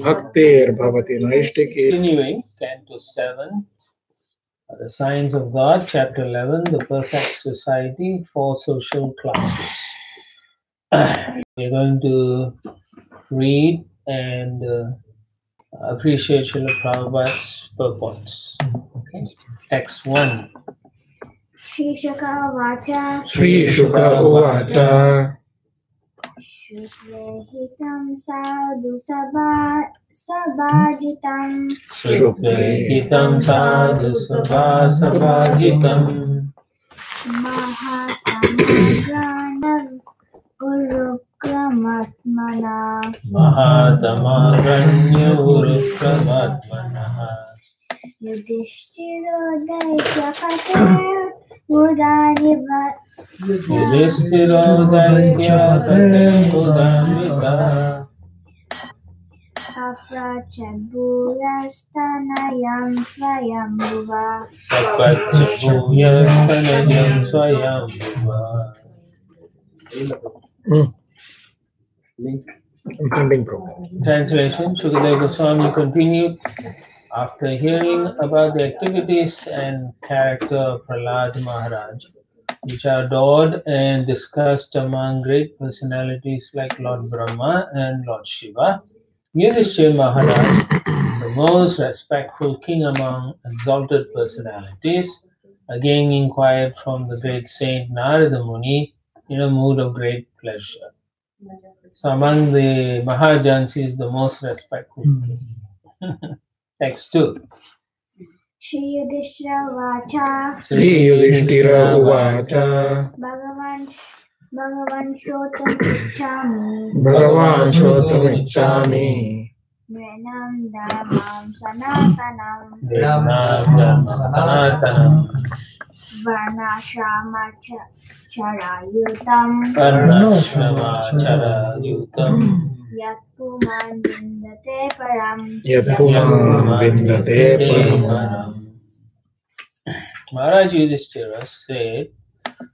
Bhaktir Bhavati Naistiki. Continuing, Canto 7, The Science of God, Chapter 11, The Perfect Society for Social Classes. We're going to read and appreciate Srila Prabhupada's purports. Okay. Text 1. Shri Shaka Vacha Sri Shuka Uvacha Shukrehitam Sadhu Sabhajitam Shukrehitam Sadhu Sabhajitam Mahatamagrana Urukramatmana Mahatamaganya Urukramatmanaha Yudhishthiro Daityakater Udanivat Yudhishthiro Daityakater Udaniva Aprachabhurastanayam Swayambhuva Tapachabhuyastanayam Swayambhuva. Impending Prabhu. Translation. Sukadeva Goswami continued. After hearing about the activities and character of Prahlad Maharaj, which are adored and discussed among great personalities like Lord Brahma and Lord Shiva, Yudhishthira Maharaj, the most respectful king among exalted personalities, again inquired from the great saint Narada Muni in a mood of great pleasure. So among the Mahajans, he is the most respectful king. Text 2. Shri Yudhishthira Vacha Sri Yudhishthira Uvacha Bhagavan Shrotam Ichchami Bhagavan Shrotam Ichchami Mrinam Dharmam Sanatanam Sanatana Varnashrama Charayutam Yat Puman Vindate Param Yat Puman Vindate Param. Maharaj Yudhishthira said,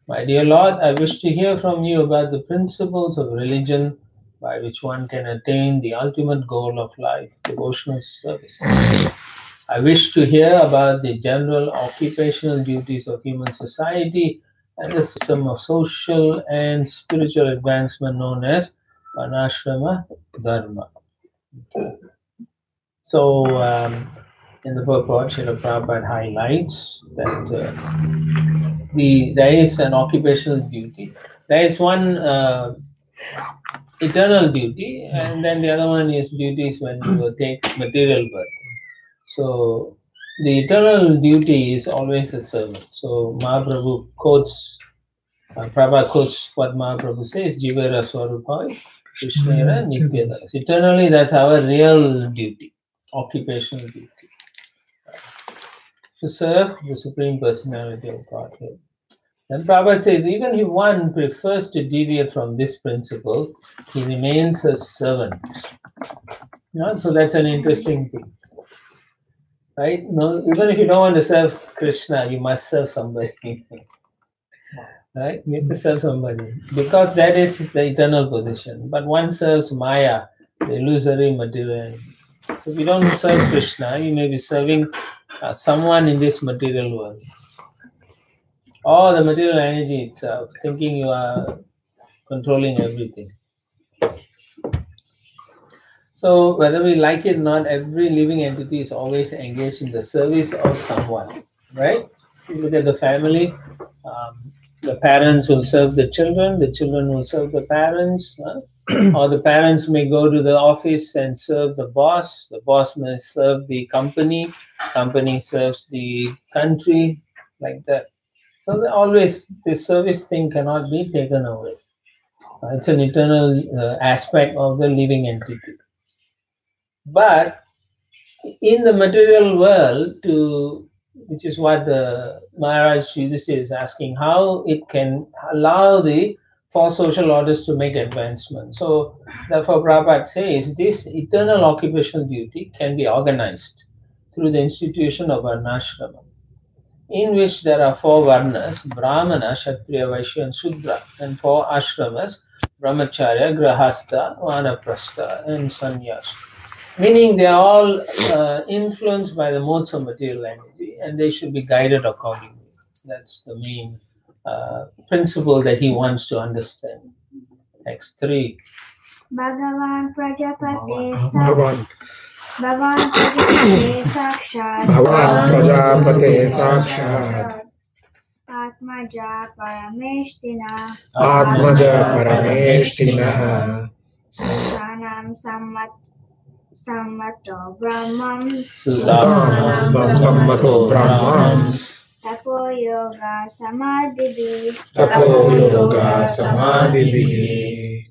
"My dear Lord, I wish to hear from you about the principles of religion by which one can attain the ultimate goal of life, devotional service. I wish to hear about the general occupational duties of human society and the system of social and spiritual advancement known as Varnashrama Dharma." Okay. So, in the purport, Srila Prabhupada highlights that there is an occupational duty. There is one eternal duty, and then the other one is duties when you take material birth. So, the eternal duty is always a servant. So, Mahaprabhu quotes, Prabhupada quotes what Mahaprabhu says, Jivera Swarupai, Krishnera Nityada. Eternally, that's our real duty, occupational duty. To serve the Supreme Personality of Godhead. And Prabhupada says, even if one prefers to deviate from this principle, he remains a servant. So that's an interesting thing. Right? No, even if you don't want to serve Krishna, you must serve somebody. Right? You have to serve somebody. Because that is the eternal position. But one serves Maya, the illusory material. So if you don't serve Krishna, you may be serving someone in this material world. Or the material energy itself, thinking you are controlling everything. So whether we like it or not, every living entity is always engaged in the service of someone, right? You look at the family, the parents will serve the children will serve the parents, or the parents may go to the office and serve the boss may serve the company serves the country, like that. So always this service thing cannot be taken away. It's an eternal aspect of the living entity. But in the material world, which is what the Maharaj Yudhishthira is asking, how it can allow the four social orders to make advancement. So therefore Prabhupada says this eternal occupational duty can be organized through the institution of Varnashrama, in which there are four Varnas, Brahmana, Kshatriya, Vaishya and Shudra, and four Ashramas, brahmacharya, grahastha, vanaprastha, and sannyas. Meaning they are all influenced by the modes of material energy, and they should be guided accordingly. That's the main principle that he wants to understand. Next 3. Bhagavan Prajapate Bhavan Sakshat Bhavan Prajapate Sakshat Atmaja Parameshtina Atmaja Parameshtinah Sanam Sammato Brahmam Sudanam Sammato Brahmans Tapo Yoga Samadhi Tapo Yoga Samadhi.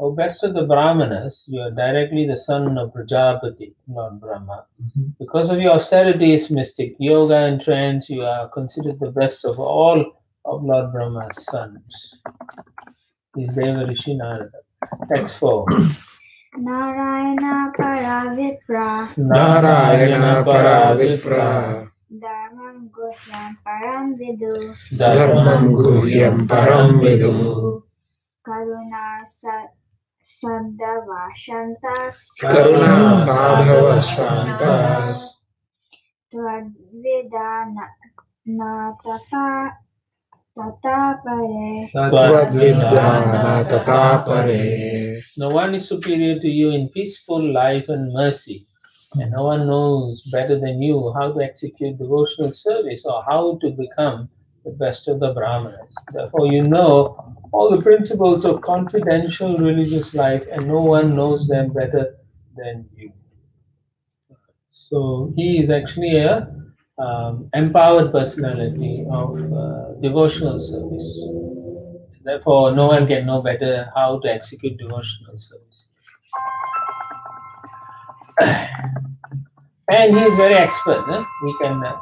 O best of the Brahmanas, you are directly the son of Prajapati, Lord Brahma. Because of your austerities, mystic yoga and trance, you are considered the best of all of Lord Brahma's sons. He is Deva Rishi Narada. Text 4. Narayana Paravipra Narayana Paravipra Dharmam Guhyam Param Vidu Dharmam Guhyam Param Vidu Karuna Sadhava Shantas Karuna Sadhava Shantas Tadvida Na Tatapare Tvad-vidyana tatapare. No one is superior to you in peaceful life and mercy, and no one knows better than you how to execute devotional service or how to become the best of the Brahmanas. Therefore, you know all the principles of confidential religious life, and no one knows them better than you. So he is actually a empowered personality of devotional service. Therefore, no one can know better how to execute devotional service. And he is very expert.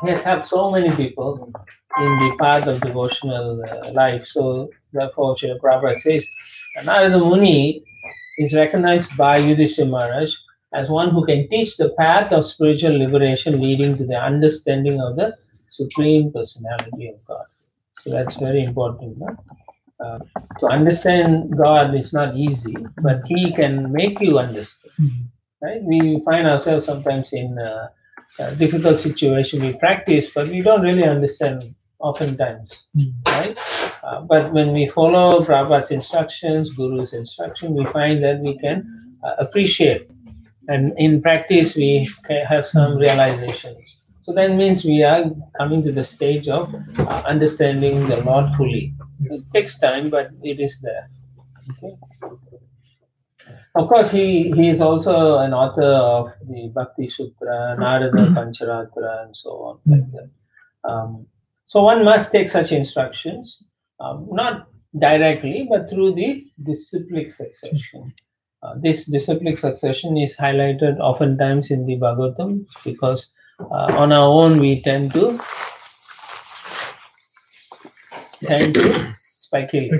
He has helped so many people in the path of devotional life. So, therefore, Srila Prabhupada says, Narada Muni is recognized by Yudhishthira Maharaj as one who can teach the path of spiritual liberation leading to the understanding of the Supreme Personality of God. So that's very important. To understand God is not easy, but He can make you understand. Right? We find ourselves sometimes in a difficult situation. We practice, but we don't really understand oftentimes. Right? But when we follow Prabhupada's instructions, Guru's instruction, we find that we can appreciate. And in practice, we have some realizations. So that means we are coming to the stage of understanding the Lord fully. It takes time, but it is there. Okay. Of course, he is also an author of the Bhakti Sutra, Narada Pancharatra, and so on. Like that. So one must take such instructions, not directly, but through the disciplic succession. This disciplic succession is highlighted oftentimes in the Bhagavatam because on our own we tend to speculate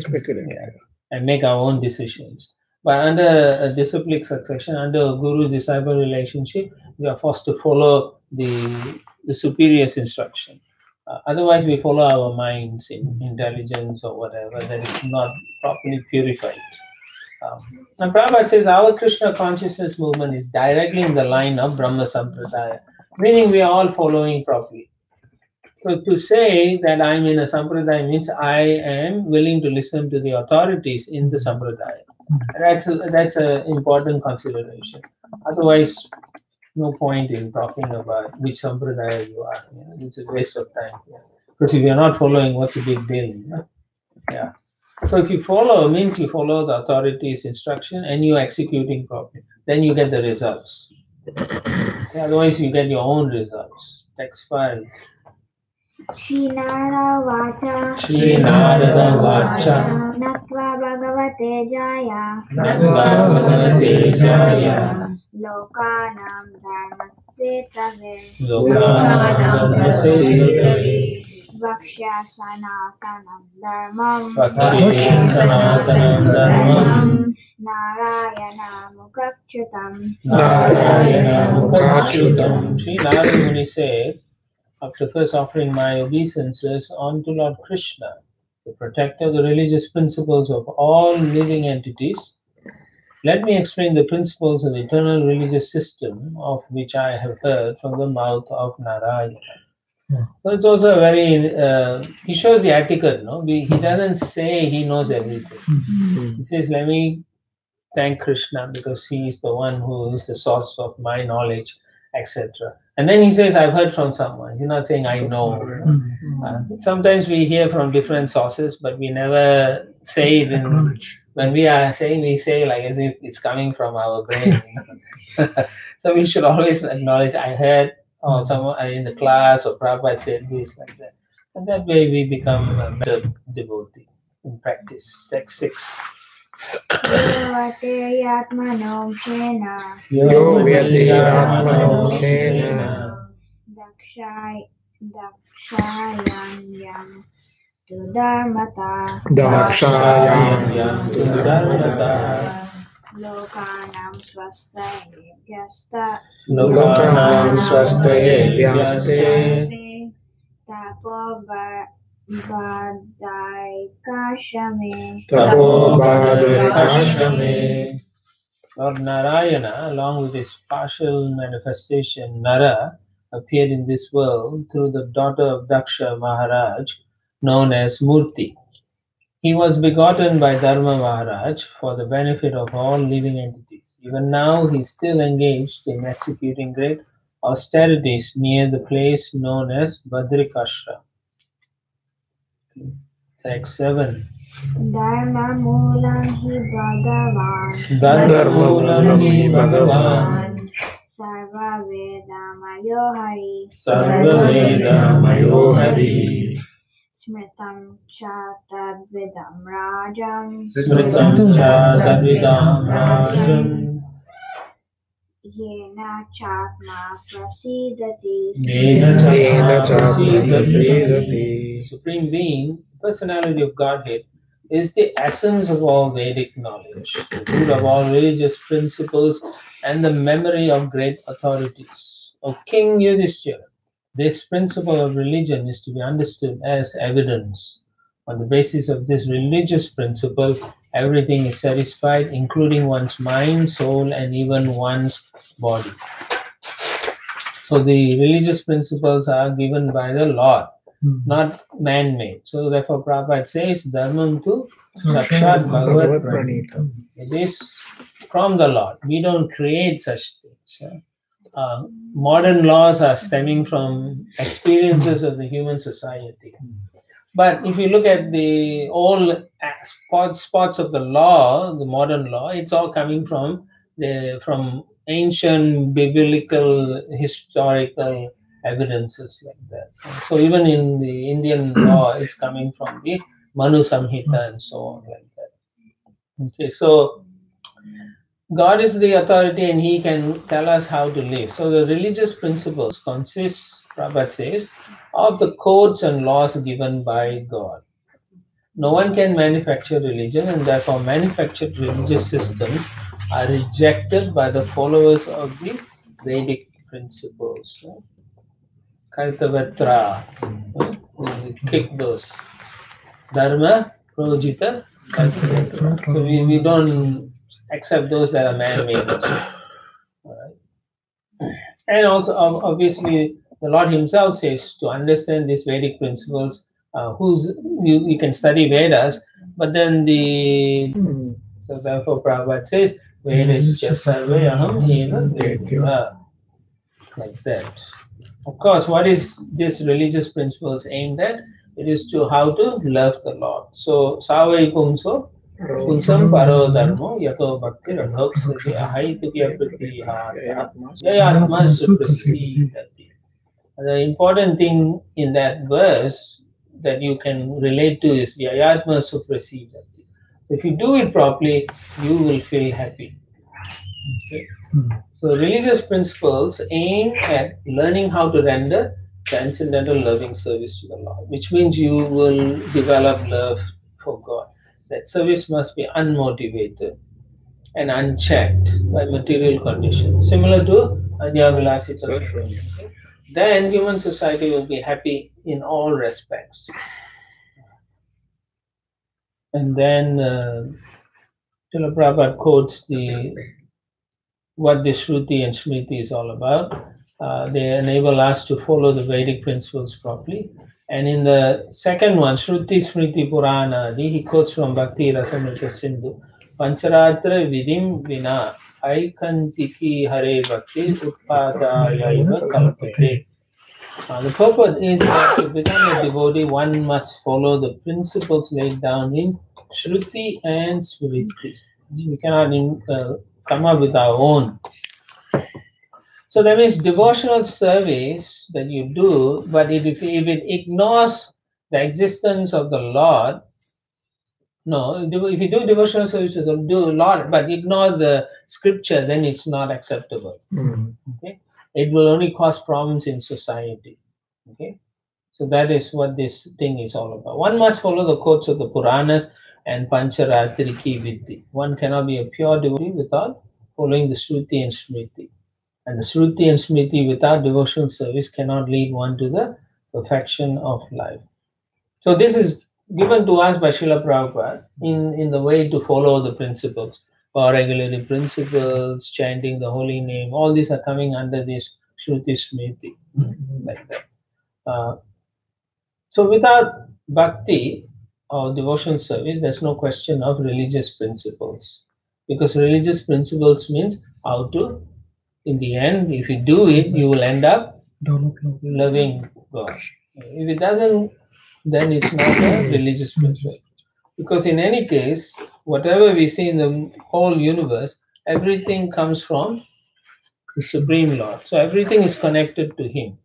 and make our own decisions. But under a disciplic succession, under a guru-disciple relationship, we are forced to follow the superior's instruction. Otherwise, we follow our minds in intelligence or whatever that is not properly purified. And Prabhupada says our Krishna consciousness movement is directly in the line of Brahma Sampradaya, meaning we are all following properly. So to say that I'm in a Sampradaya means I am willing to listen to the authorities in the Sampradaya. That's an important consideration. Otherwise, no point in talking about which Sampradaya you are. It's a waste of time. Because if you're not following, what's the big deal? Yeah. So if you follow, means you follow the authorities' instruction and you're executing properly. Then you get the results. Otherwise, you get your own results. Text 5. Shri Narada Vacha Shri Narada Vacha Natva Bhagavate Jaya Bhagavate Jaya Lokanam Dharmasitave Lokanam Dharmasitave Vakshya Sanatanam Dharmam Vakshya Sanatanam Dharmam Narayana Mukhachutam Narayana Mukhachutam. Shri Narada Muni said, after first offering my obeisances unto Lord Krishna, the protector of the religious principles of all living entities. Let me explain the principles of the eternal religious system of which I have heard from the mouth of Narayana. So it's also a very, he shows the etiquette, no? He doesn't say he knows everything. He says, let me thank Krishna because he is the one who is the source of my knowledge, etc. And then he says, I've heard from someone. He's not saying I know. Sometimes we hear from different sources, but we never say it in, when we are saying, we say like as if it's coming from our brain. So we should always acknowledge, I heard, or someone in the class, or Prabhupada said this, like that. And that way we become a better devotee in practice. Text 6. Yovateyatmano shena Yo vyatiratmano shena dakshayanyam tu dharmata dakshayam tu dharmata lokanam swastayedyasta lokanam swastayedyaste tapobhadaikashame tapobadarikashame. Lord Narayana, along with his partial manifestation, Nara, appeared in this world through the daughter of Daksha Maharaj, known as Murti. He was begotten by Dharma Maharaj for the benefit of all living entities. Even now, he is still engaged in executing great austerities near the place known as Badrikashram. Text 7. Dharma Moolam hi Bhagavan Dharmamulam hi Bhagavan Sarva Vedamayo Hari Sarva Vedamayo Hari Smritam cha tadvidam rajam Smritam cha tadvidam rajam Yena chatma prasidati Yena Yena cha prasidati. The Supreme Being, personality of Godhead, is the essence of all Vedic knowledge, the root of all religious principles, and the memory of great authorities. O King Yudhishthira, this principle of religion is to be understood as evidence. On the basis of this religious principle, everything is satisfied, including one's mind, soul, and even one's body. So the religious principles are given by the Lord, not man-made. So therefore Prabhupada says, Dharmam tu Sakshat Bhagavat Pranita. It is from the Lord. We don't create such things. Modern laws are stemming from experiences of the human society. But if you look at the all spots of the law, the modern law, it's all coming from ancient biblical historical evidences like that. So even in the Indian law, it's coming from the Manu Samhita and so on like that. Okay, so God is the authority and he can tell us how to live. So the religious principles consist, Prabhupada says, of the codes and laws given by God. No one can manufacture religion, and therefore manufactured religious systems are rejected by the followers of the Vedic principles. Kartavatra, we kick those. Dharma, Projita, Kartavatra. So we don't accept those that are man-made. Alright. And also, obviously, the Lord himself says to understand these Vedic principles, you can study Vedas, but then so therefore Prabhupada says, Vedascha sarve aham eva vedya. Like that. Of course, what is this religious principles aimed at? It is to how to love the Lord. So, savai pumso, punsam paro dharmo, yato bhakti radhoksati ahaitya pratihaya, yayatma suprasidati. The important thing in that verse that you can relate to is yayatma suprasidati. So if you do it properly, you will feel happy. Okay. So religious principles aim at learning how to render transcendental loving service to the Lord, which means you will develop love for God. That service must be unmotivated and unchecked by material conditions, similar to Adhyavilasita. Okay? Then human society will be happy in all respects. And then Srila Prabhupada quotes what the Shruti and Smriti is all about. They enable us to follow the Vedic principles properly. And in the second one, Shruti Smriti Purana, he quotes from Bhakti Rasamrita Sindhu, Pancharatra Vidim Vina Aikantiki Hare Bhakti Utpadayaiva Kalpate. The purpose is that to become a devotee, one must follow the principles laid down in Shruti and Smriti. We cannot come up with our own. So that means devotional service that you do, but if it ignores the existence of the Lord, no, if you do devotional service to the Lord, but ignore the scripture, then it's not acceptable. Okay, it will only cause problems in society. Okay, so that is what this thing is all about. One must follow the quotes of the Puranas and Pancharatriki Viddhi. One cannot be a pure devotee without following the Shruti and Smriti. And the Shruti and Smriti without devotional service cannot lead one to the perfection of life. So this is given to us by Srila Prabhupada in the way to follow the principles. For regulatory principles, chanting the holy name, all these are coming under this Shruti Smriti, like that. So without bhakti or devotional service, there's no question of religious principles. Because religious principles means how to, in the end, if you do it, you will end up loving God. If it doesn't, then it's not a religious principle. Because in any case, whatever we see in the whole universe, everything comes from the Supreme Lord. So everything is connected to Him.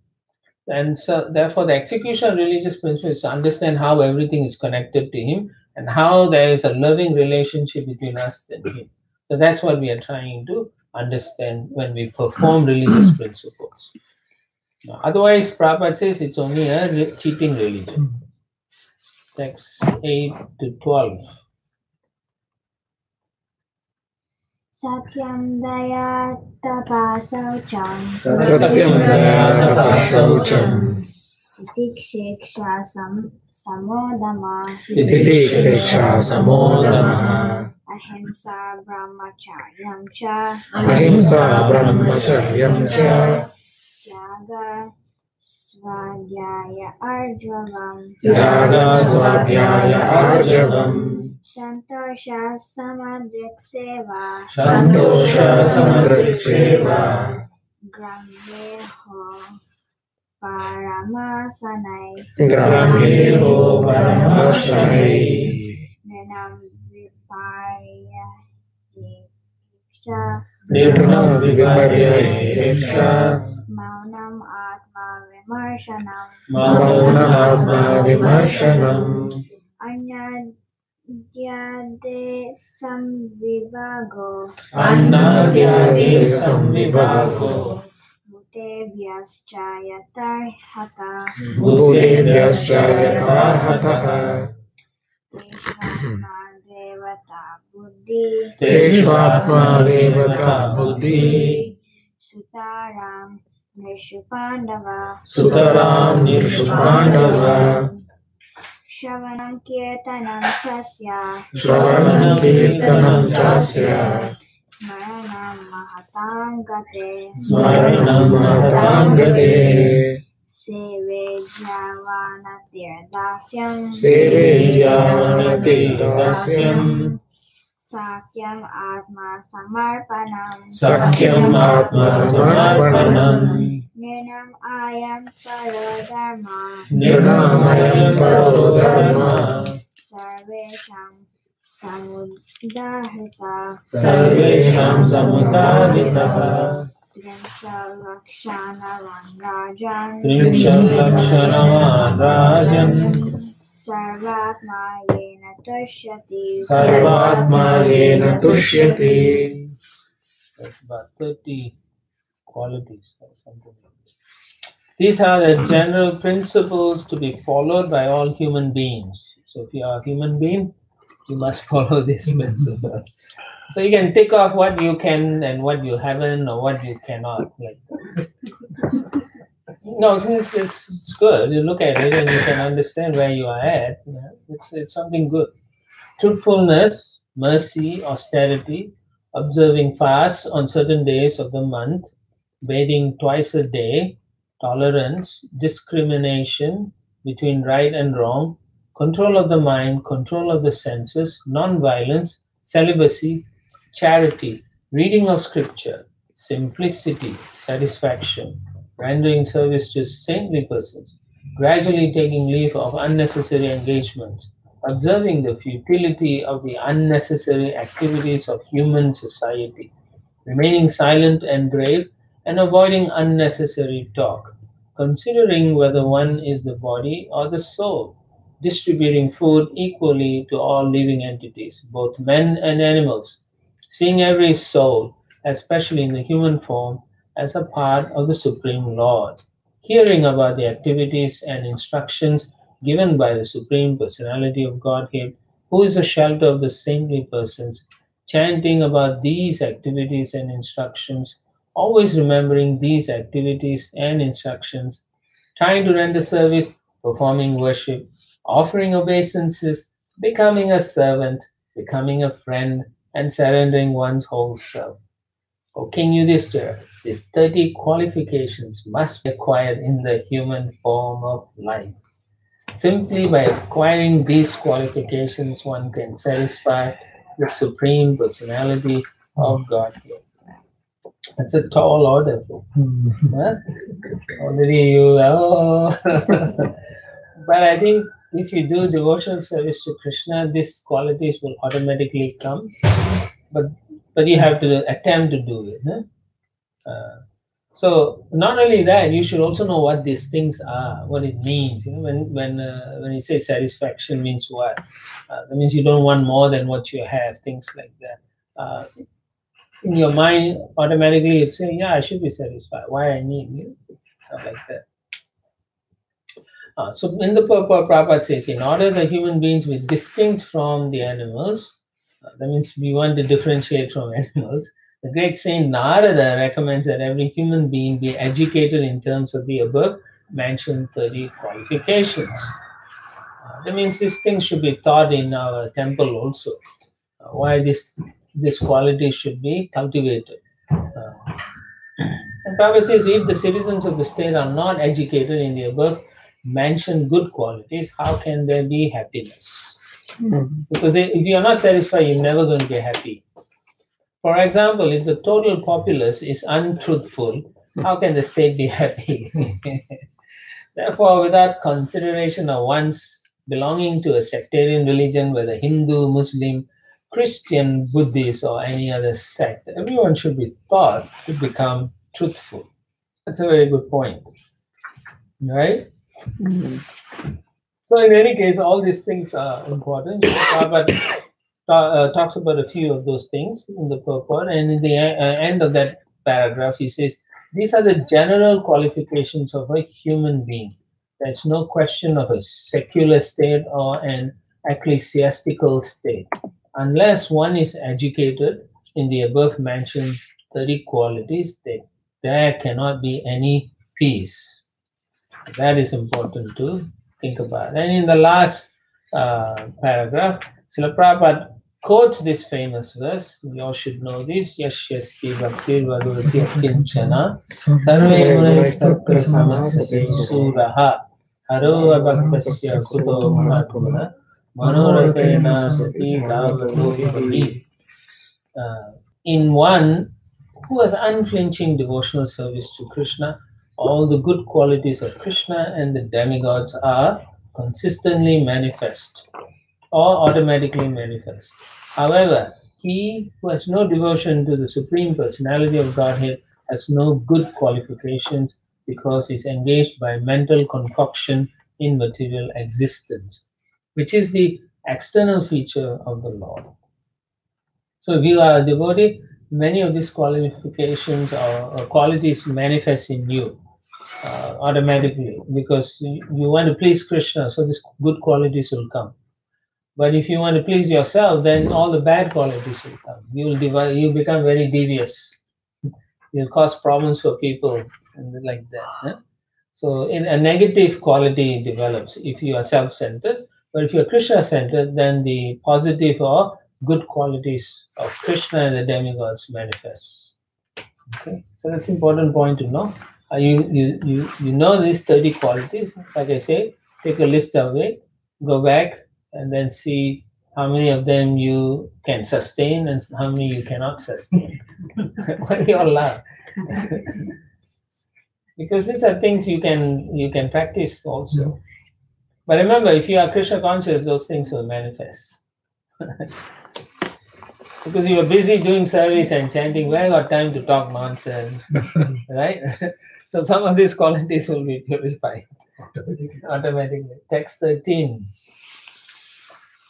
And so therefore the execution of religious principles is to understand how everything is connected to Him and how there is a loving relationship between us and Him. So that's what we are trying to understand when we perform religious principles. Now, otherwise, Prabhupada says it's only a cheating religion. Text 8 to 12. Satyam daya tapasaucham Satyam daya tapasaucham Titiksheksha samodama Titiksheksha samodama Ahimsa brahmacharyam cha Ahimsa brahmacharyam cha Tyaga svadhyaya arjavam Tyaga svadhyaya arjavam Santosha samadrik seva Santosha samudrik seva Gramyeho paramasanai Gramyeho paramasanai Nenam vipaya iksha Nirnam viparyayeksha Maunam atma vimarshanam Maunam atma vimarshanam Anyadyade samvivago Annadyade samvivago Bhutebhyascha yatarhata Bhutebhyascha yatarhataha Vishvatma devata buddhi Teshvatma devata buddhi Sutaram nirshupandava Sutaram nirshupandava Shravanam kirtanam chasya Shravanam kirtanam chasya Smaranam mahatam gate Smaranam mahatam gate Seve javanatir dasyam Seve javanati dasyam Sakyam atma samarpanam Sakyam atma samarpanam Nirnam ayam parodharma Nirnamayam paro dharma Sarvesham samudahita Sarvesham samudaditaha Trimsha lakshanavan rajan Trimsham Sakshanavan Rajan Sarvatma yena tushyati Sarvatma yena tushyati. That's about 30 qualities or something like that. These are the general principles to be followed by all human beings. So if you are a human being, you must follow these principles. So you can tick off what you can and what you haven't or what you cannot. Like that. No, since it's good. You look at it and you can understand where you are at. Yeah, it's something good. Truthfulness, mercy, austerity, observing fasts on certain days of the month, bathing twice a day, tolerance, discrimination between right and wrong, control of the mind, control of the senses, non-violence, celibacy, charity, reading of scripture, simplicity, satisfaction, rendering service to saintly persons, gradually taking leave of unnecessary engagements, observing the futility of the unnecessary activities of human society, remaining silent and grave, and avoiding unnecessary talk, considering whether one is the body or the soul, distributing food equally to all living entities, both men and animals, seeing every soul, especially in the human form, as a part of the Supreme Lord, hearing about the activities and instructions given by the Supreme Personality of Godhead, who is the shelter of the saintly persons, chanting about these activities and instructions, always remembering these activities and instructions, trying to render service, performing worship, offering obeisances, becoming a servant, becoming a friend, and surrendering one's whole self. O King Yudhishthira, these 30 qualifications must be acquired in the human form of life. Simply by acquiring these qualifications, one can satisfy the Supreme Personality of Godhead. That's a tall order. Huh? Already you, but I think if you do devotional service to Krishna, these qualities will automatically come. But you have to attempt to do it. Huh? So not only that, you should also know what these things are, what it means. You know, when you say satisfaction means what? That means you don't want more than what you have, things like that. In your mind, automatically you'd say, yeah, I should be satisfied. Why I need you? Like that. So in the purport, Prabhupada says, in order that human beings be distinct from the animals, that means we want to differentiate from animals. The great saint Narada recommends that every human being be educated in terms of the above mentioned 30 qualifications. That means these things should be taught in our temple also. Why this quality should be cultivated. And Prabhupada says, if the citizens of the state are not educated in the above mentioned good qualities, how can there be happiness? Because if you are not satisfied, you're never going to be happy. For example, if the total populace is untruthful, how can the state be happy? Therefore, without consideration of one's belonging to a sectarian religion, whether Hindu, Muslim, Christian, Buddhist, or any other sect, everyone should be taught to become truthful. That's a very good point. Right? So in any case, all these things are important. But talks about a few of those things in the purport, and in the end of that paragraph, he says, these are the general qualifications of a human being. There's no question of a secular state or an ecclesiastical state. Unless one is educated in the above mentioned 30 qualities, there cannot be any peace. That is important to think about. And in the last paragraph, Srila Prabhupada quotes this famous verse. You all should know this. Yashyasti bhaktir bhagavati kinchana sarve gunas tatra samasati suraha haro abhaktasya kuto mahatmana manoratena sati dhavati. In one who has unflinching devotional service to Krishna, all the good qualities of Krishna and the demigods are consistently manifest or automatically manifest. However, he who has no devotion to the Supreme Personality of Godhead has no good qualifications because he is engaged by mental concoction in material existence, which is the external feature of the Lord. So if you are a devotee, many of these qualifications or qualities manifest in you automatically because you want to please Krishna, so these good qualities will come. But if you want to please yourself, then all the bad qualities will come. You become very devious. You'll cause problems for people and like that. Huh? So a negative quality develops if you are self-centered. But if you're Krishna-centered, then the positive or good qualities of Krishna and the demigods manifest. Okay, so that's an important point to know. You know these 30 qualities. Like I say, take a list of it, go back, and then see how many of them you can sustain and how many you cannot sustain. Why do you all laugh? Because these are things you can practice also. But remember, if you are Krishna conscious, those things will manifest. Because you are busy doing service and chanting, where got time to talk nonsense, right? So some of these qualities will be purified automatically. Text 13.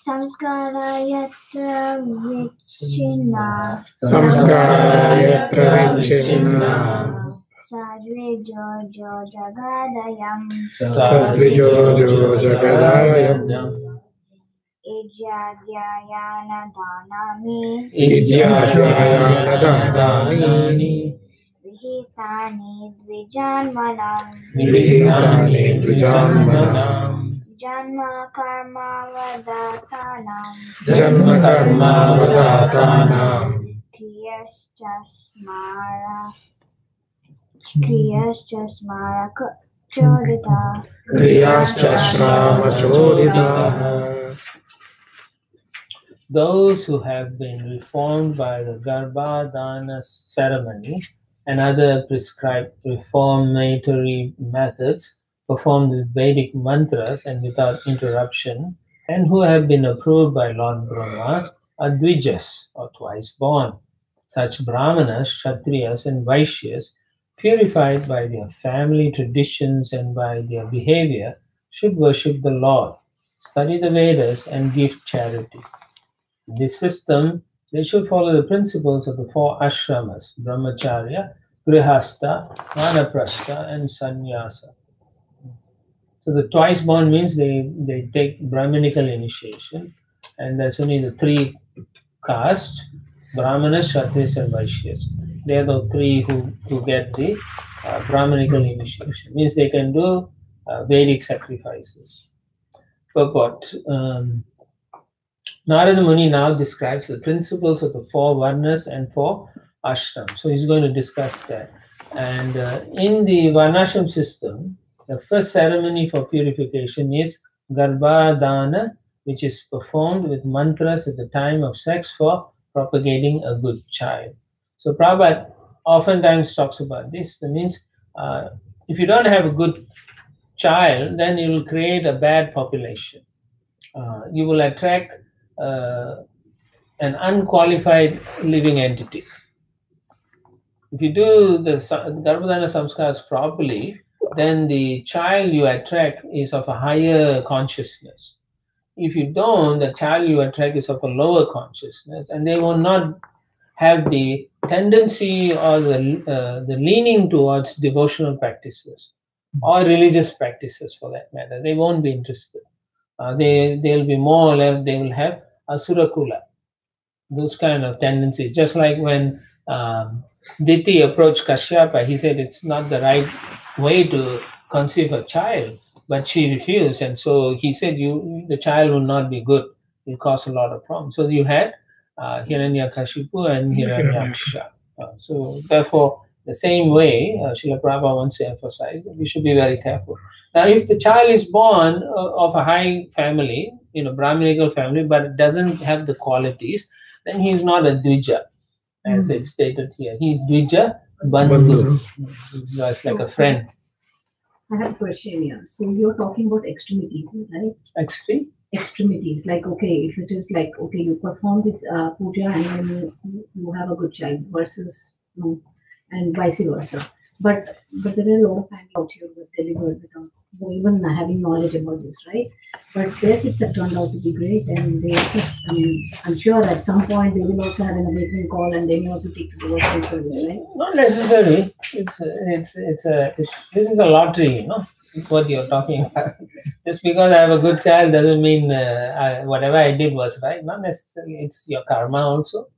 Samskara yatra vichina Samskara yatra vichina sadvijo jo jagadayam Sadvijo jo jagadayam Ijyadyayana dhanami Idyashayana dhanani Vihitani dvijanmanam Vihitani dvijanmanam Janma karma vadatanam Janma karma vadatanam Kriyascha smara chodita Kriyascha shrama choditaha. Those who have been reformed by the Garbhadana ceremony and other prescribed reformatory methods performed with Vedic mantras and without interruption, and who have been approved by Lord Brahma, are Dvijas, or twice born. Such Brahmanas, Kshatriyas, and Vaishyas, purified by their family traditions and by their behavior, should worship the Lord, study the Vedas, and give charity. In this system, they should follow the principles of the 4 ashramas, Brahmacharya, Grihastha, Vanaprastha, and Sannyasa. So the twice born means they take Brahminical initiation, and that's only the 3 castes, Brahmanas, Kshatriyas, and Vaishyas. They are the 3 who get the Brahminical initiation. Means they can do Vedic sacrifices. Purport. Narada Muni now describes the principles of the 4 varnas and 4 ashrams. So he's going to discuss that. And in the varnashram system, the first ceremony for purification is Garbhadana, which is performed with mantras at the time of sex for propagating a good child. So Prabhupada oftentimes talks about this. That means if you don't have a good child, then you will create a bad population. You will attract an unqualified living entity. If you do the Garbhadana samskaras properly, then the child you attract is of a higher consciousness. If you don't, the child you attract is of a lower consciousness, and they will not have the tendency or the leaning towards devotional practices or religious practices for that matter. They won't be interested. They'll be more or less, they will have asura kula, those kind of tendencies. Just like when Diti approached Kashyapa, he said it's not the right way to conceive a child, but she refused, and so he said the child will not be good, it will cause a lot of problems. So you had Hiranyakashipu and Hiranyaksha. So therefore, the same way, Srila Prabhupada wants to emphasize that we should be very careful. Now, if the child is born of a high family, Brahminical family, but it doesn't have the qualities, then he is not a Dvija, as it's stated here. He is Dvija Bandhu. It's like a friend. I have a question here. So you're talking about extremities, right? Extremities. Like, okay, if it is like, okay, you perform this puja and then you have a good child versus, and vice versa. But there are a lot of families out here who are delivered without even having knowledge about this, right? But their kids have turned out to be great, and they also, I'm sure at some point they will also have an awakening call, and they may also take to the worship service, right? Not necessarily. This is a lottery, what you're talking about. Just because I have a good child doesn't mean whatever I did was right. Not necessarily. It's your karma also,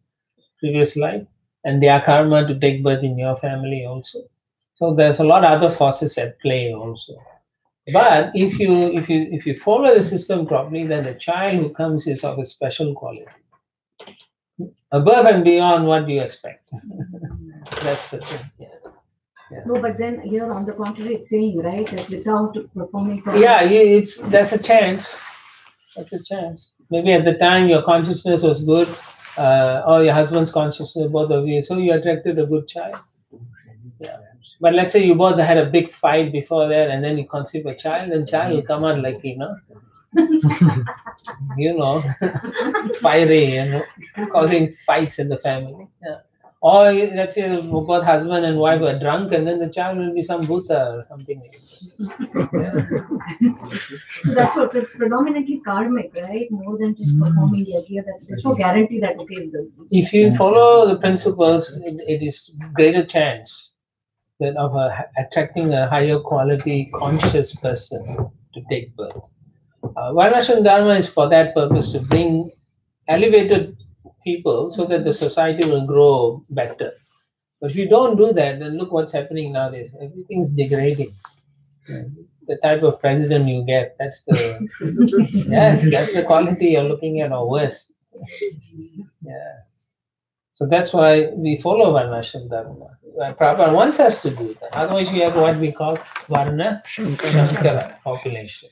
previous life, and their karma to take birth in your family also. So there's a lot of other forces at play also. But if you follow the system properly, then the child who comes is of a special quality, above and beyond what you expect. That's the thing. Yeah. No, but then here on the contrary, it's saying, right, that without performing. Yeah, there's a chance. That's a chance. Maybe at the time your consciousness was good, or your husband's consciousness, both of you, so you attracted a good child. Yeah. But let's say you both had a big fight before that, and then you conceive a child, and child will come out like, fiery, causing fights in the family. Yeah. Or let's say both husband and wife were drunk, and then the child will be some Bhuta or something like that. Yeah. So that's what, it's predominantly karmic, right? More than just performing the idea that there's no guarantee that, okay, if you follow the principles, it is greater chance that of attracting a higher quality conscious person to take birth. Varnashram Dharma is for that purpose, to bring elevated people so that the society will grow better. But if you don't do that, then look what's happening nowadays. Everything's degrading. The type of president you get, that's the that's the quality you're looking at, or worse. Yeah. So that's why we follow Varnashram Dharma. Prabhupada wants us to do that. Otherwise, we have what we call Varna Shankara population.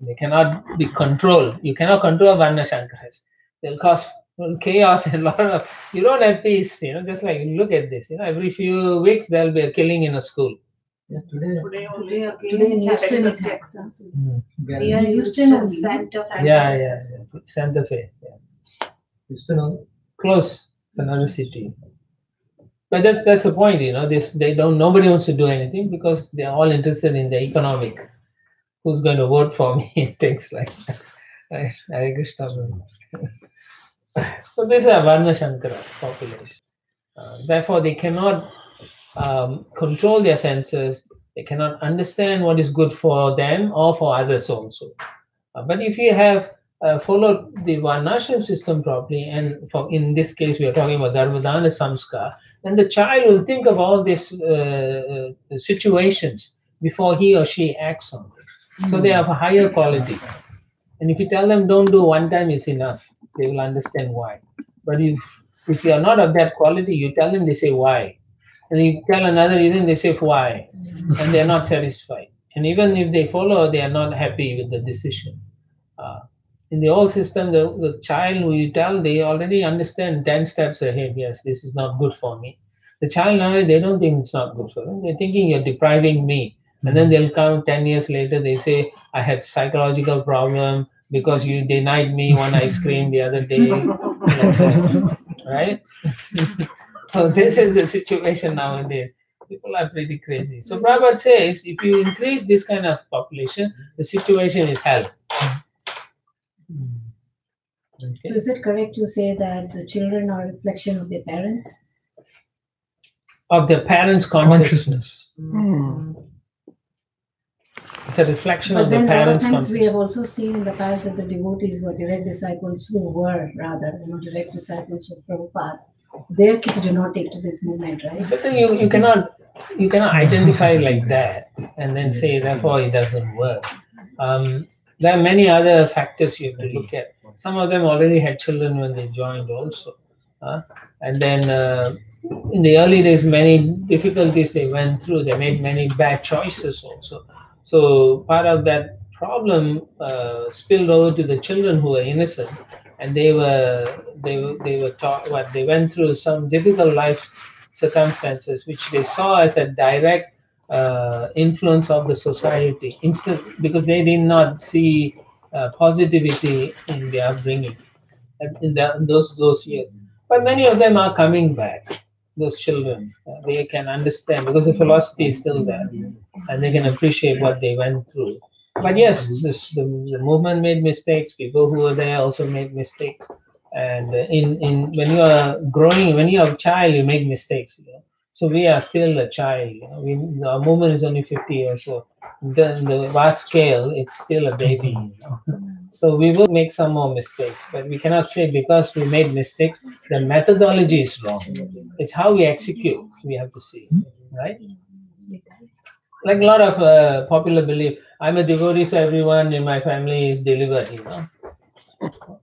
They cannot be controlled. You cannot control Varna Shankaras. They'll cause chaos and a lot of, you don't have peace, just like, look at this, every few weeks there'll be a killing in a school. Yeah, today today in Houston it hacks. Gary. In Houston and Santa Fe. Yeah. Santa Fe. Yeah. Houston, Close. It's another city. But that's the point, nobody wants to do anything because they're all interested in the economic. Who's going to vote for me? Things like that. Right? Hare Krishna. So this is a Varna Shankara population. Therefore, they cannot control their senses. They cannot understand what is good for them or for others also. But if you have followed the Varnashram system properly, and in this case we are talking about Dharmadana Samskar, then the child will think of all these situations before he or she acts on it. So they have a higher quality. And if you tell them don't do one time is enough, they will understand why. But if you are not of that quality, you tell them, they say why. And you tell another reason, they say why. And they are not satisfied. And even if they follow, they are not happy with the decision. In the old system, the child who you tell, they already understand 10 steps ahead. Yes, this is not good for me. The child now, they don't think it's not good for them. They're thinking you're depriving me. And then they'll come 10 years later, they say, I had psychological problem because you denied me one ice cream the other day. Right? So this is the situation nowadays. People are pretty crazy. So Prabhupada says, if you increase this kind of population, the situation is hell. Okay. So is it correct to say that the children are a reflection of their parents? Of their parents' consciousness. It's a reflection of the parents' consciousness. We have also seen in the past that the devotees were direct disciples direct disciples of Prabhupada. Their kids do not take to this movement, right? But then you cannot identify like that and then say therefore it doesn't work. There are many other factors you have to look at. Some of them already had children when they joined also. And then in the early days, many difficulties they went through. They made many bad choices also. So part of that problem spilled over to the children who were innocent, and they were taught what they went through some difficult life circumstances, which they saw as a direct influence of the society, because they did not see positivity in their upbringing in those years. But many of them are coming back. Those children, they can understand because the philosophy is still there, and they can appreciate what they went through. But yes, the movement made mistakes. People who were there also made mistakes. And when you are growing, when you are a child, you make mistakes. So we are still a child. Our movement is only 50 years old. The vast scale, it's still a baby. So we will make some more mistakes, but we cannot say because we made mistakes, the methodology is wrong. It's how we execute, we have to see, right? Like a lot of popular belief, I'm a devotee, so everyone in my family is delivered,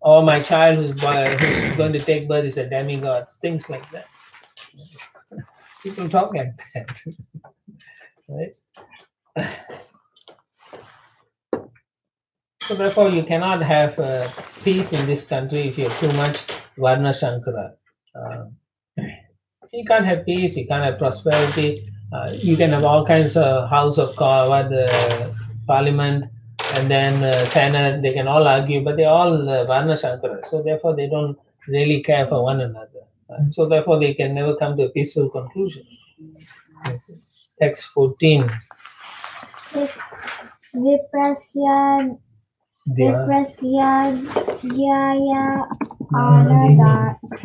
Or my child who's going to take birth is a demigod, things like that. People talk like that, right? So therefore, you cannot have peace in this country if you have too much Varna Shankara. You can't have peace, you can't have prosperity. You can have all kinds of House of the Parliament, and then Senate, they can all argue, but they're all Varna Shankara. So therefore, they don't really care for one another. So therefore, they can never come to a peaceful conclusion. Text 14. Viprasya Dhyaya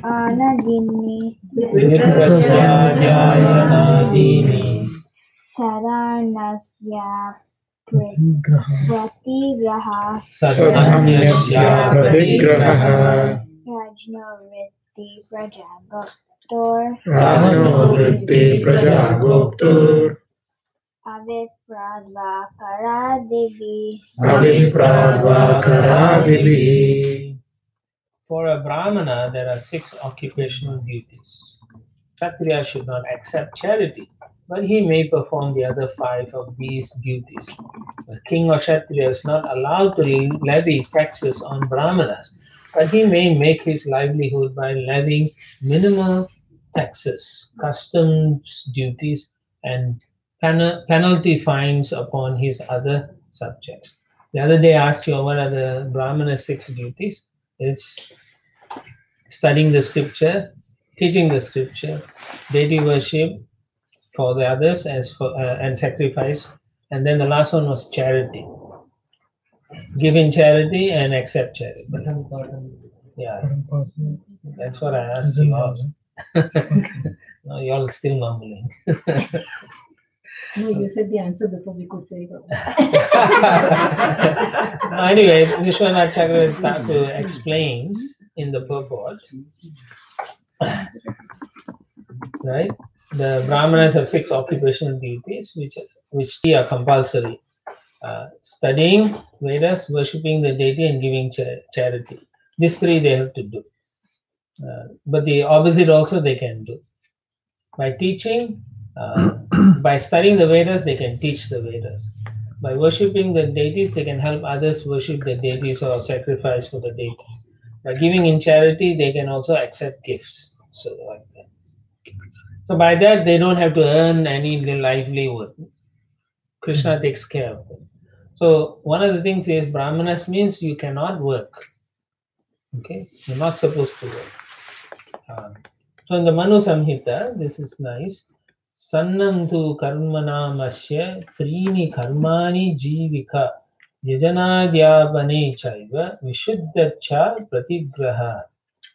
Anadini Saranasya Pratigraha Sadanyasya Pratigraha Rajnovritti Prajagoptor Rajnovritti Prajagoptur Avipradvakaradivi. For a Brahmana, there are 6 occupational duties. Kshatriya should not accept charity, but he may perform the other 5 of these duties. The king or Kshatriya is not allowed to levy taxes on Brahmanas, but he may make his livelihood by levying minimal taxes, customs duties, and penalty fines upon his other subjects. The other day I asked you what are the Brahmana's 6 duties. It's studying the scripture, teaching the scripture, deity worship for the others and sacrifice. And then the last one was charity. Give in charity and accept charity. Yeah, that's what I asked you all. No, you all still mumbling. No, you said the answer before we could say it. Anyway, Vishwanath Chakravarti explains in the purport, right? The Brahmanas have 6 occupational duties, which 3 are compulsory: studying Vedas, worshipping the deity, and giving charity. These 3 they have to do. But the opposite also they can do. By teaching, by studying the Vedas, they can teach the Vedas. By worshipping the deities, they can help others worship the deities or sacrifice for the deities. By giving in charity, they can also accept gifts. So like that. So by that, they don't have to earn any livelihood. Krishna takes care of them. So one of the things is Brahmanas means you cannot work. Okay, you're not supposed to work. So in the Manu Samhita, this is nice. Sannam tu karmana masya trini karmani jivika yajanadhyabane chaiva vishuddhacha pratigraha.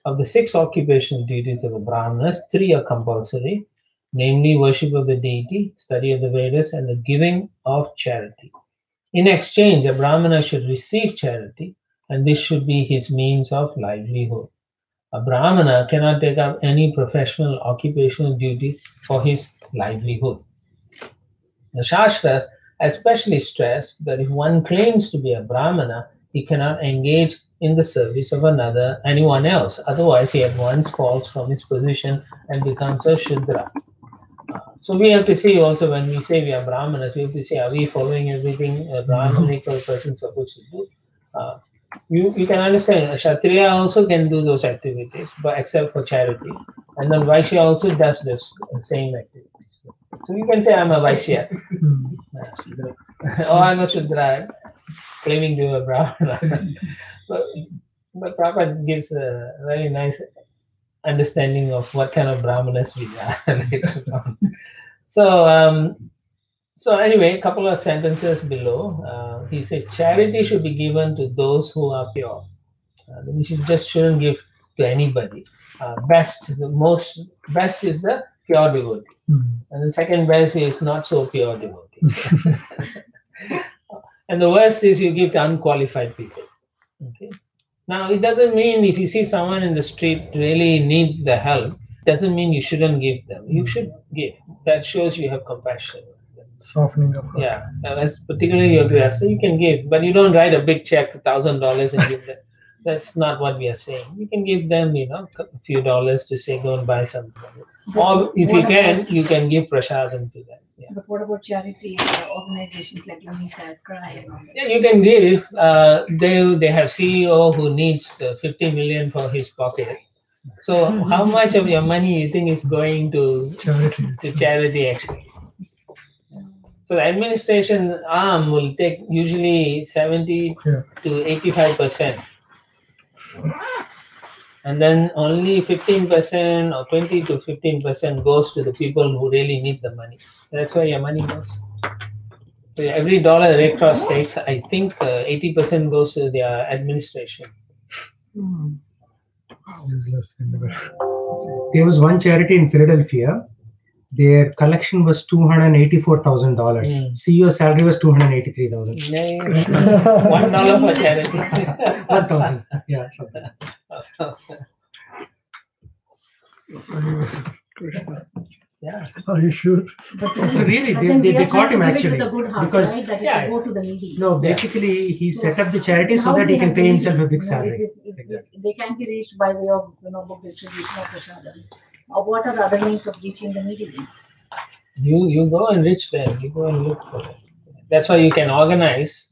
Of the 6 occupational duties of the Brahmanas, 3 are compulsory, namely worship of the deity, study of the Vedas, and the giving of charity. In exchange, a Brahmana should receive charity, and this should be his means of livelihood. A Brahmana cannot take up any professional occupational duty for his livelihood. The Shastras especially stress that if one claims to be a Brahmana, he cannot engage in the service of anyone else. Otherwise, he at once falls from his position and becomes a Shudra. So we have to see also when we say we are Brahmanas, we have to say, are we following everything a Brahmanical person is supposed to do? You can understand, a Kshatriya also can do those activities, but except for charity. And then Vaishya also does the same activities. So you can say, I'm a Vaishya. Or I'm a Shudra, claiming to be a Brahmana. But Prabhupada gives a very nice understanding of what kind of Brahmanas we are. So anyway, a couple of sentences below. He says, charity should be given to those who are pure. We shouldn't give to anybody. Best is the pure devotee. And the second best is not so pure devotee. And the worst is you give to unqualified people. Okay. Now, it doesn't mean if you see someone in the street really need the help, doesn't mean you shouldn't give them. You should give. That shows you have compassion. Softening of heart. Yeah, as particularly your grihastha, you can give, but you don't write a big check, $1,000, and give them. That's not what we are saying. You can give them, a few dollars to say, go and buy something. Or if you can give prasadam to them. Yeah. But what about charity organizations like UNICEF, CRY and all that? Yeah, you can give. They have CEO who needs the 50 million for his pocket. So how much of your money you think is going to charity actually? So the administration arm will take usually 70 to 85%. And then only 15% or 20 to 15% goes to the people who really need the money. That's where your money goes. So every dollar Red Cross takes, I think 80% goes to their administration. It's useless. There was one charity in Philadelphia. Their collection was $284,000. CEO salary was $283,000. $1 for charity. 1,000. Yeah. Yeah. Are you sure? But Really, but then we they are caught him trying to give actually it with a good heart, because right? That yeah. it will go to the needy. no, basically he set up the charity so How that they he can have pay the himself a needy? big You know, salary. they can be reached by way of book distribution or prasadam. Or what are the other means of reaching the needy? You go and reach them. You go and look for them. That's why you can organize,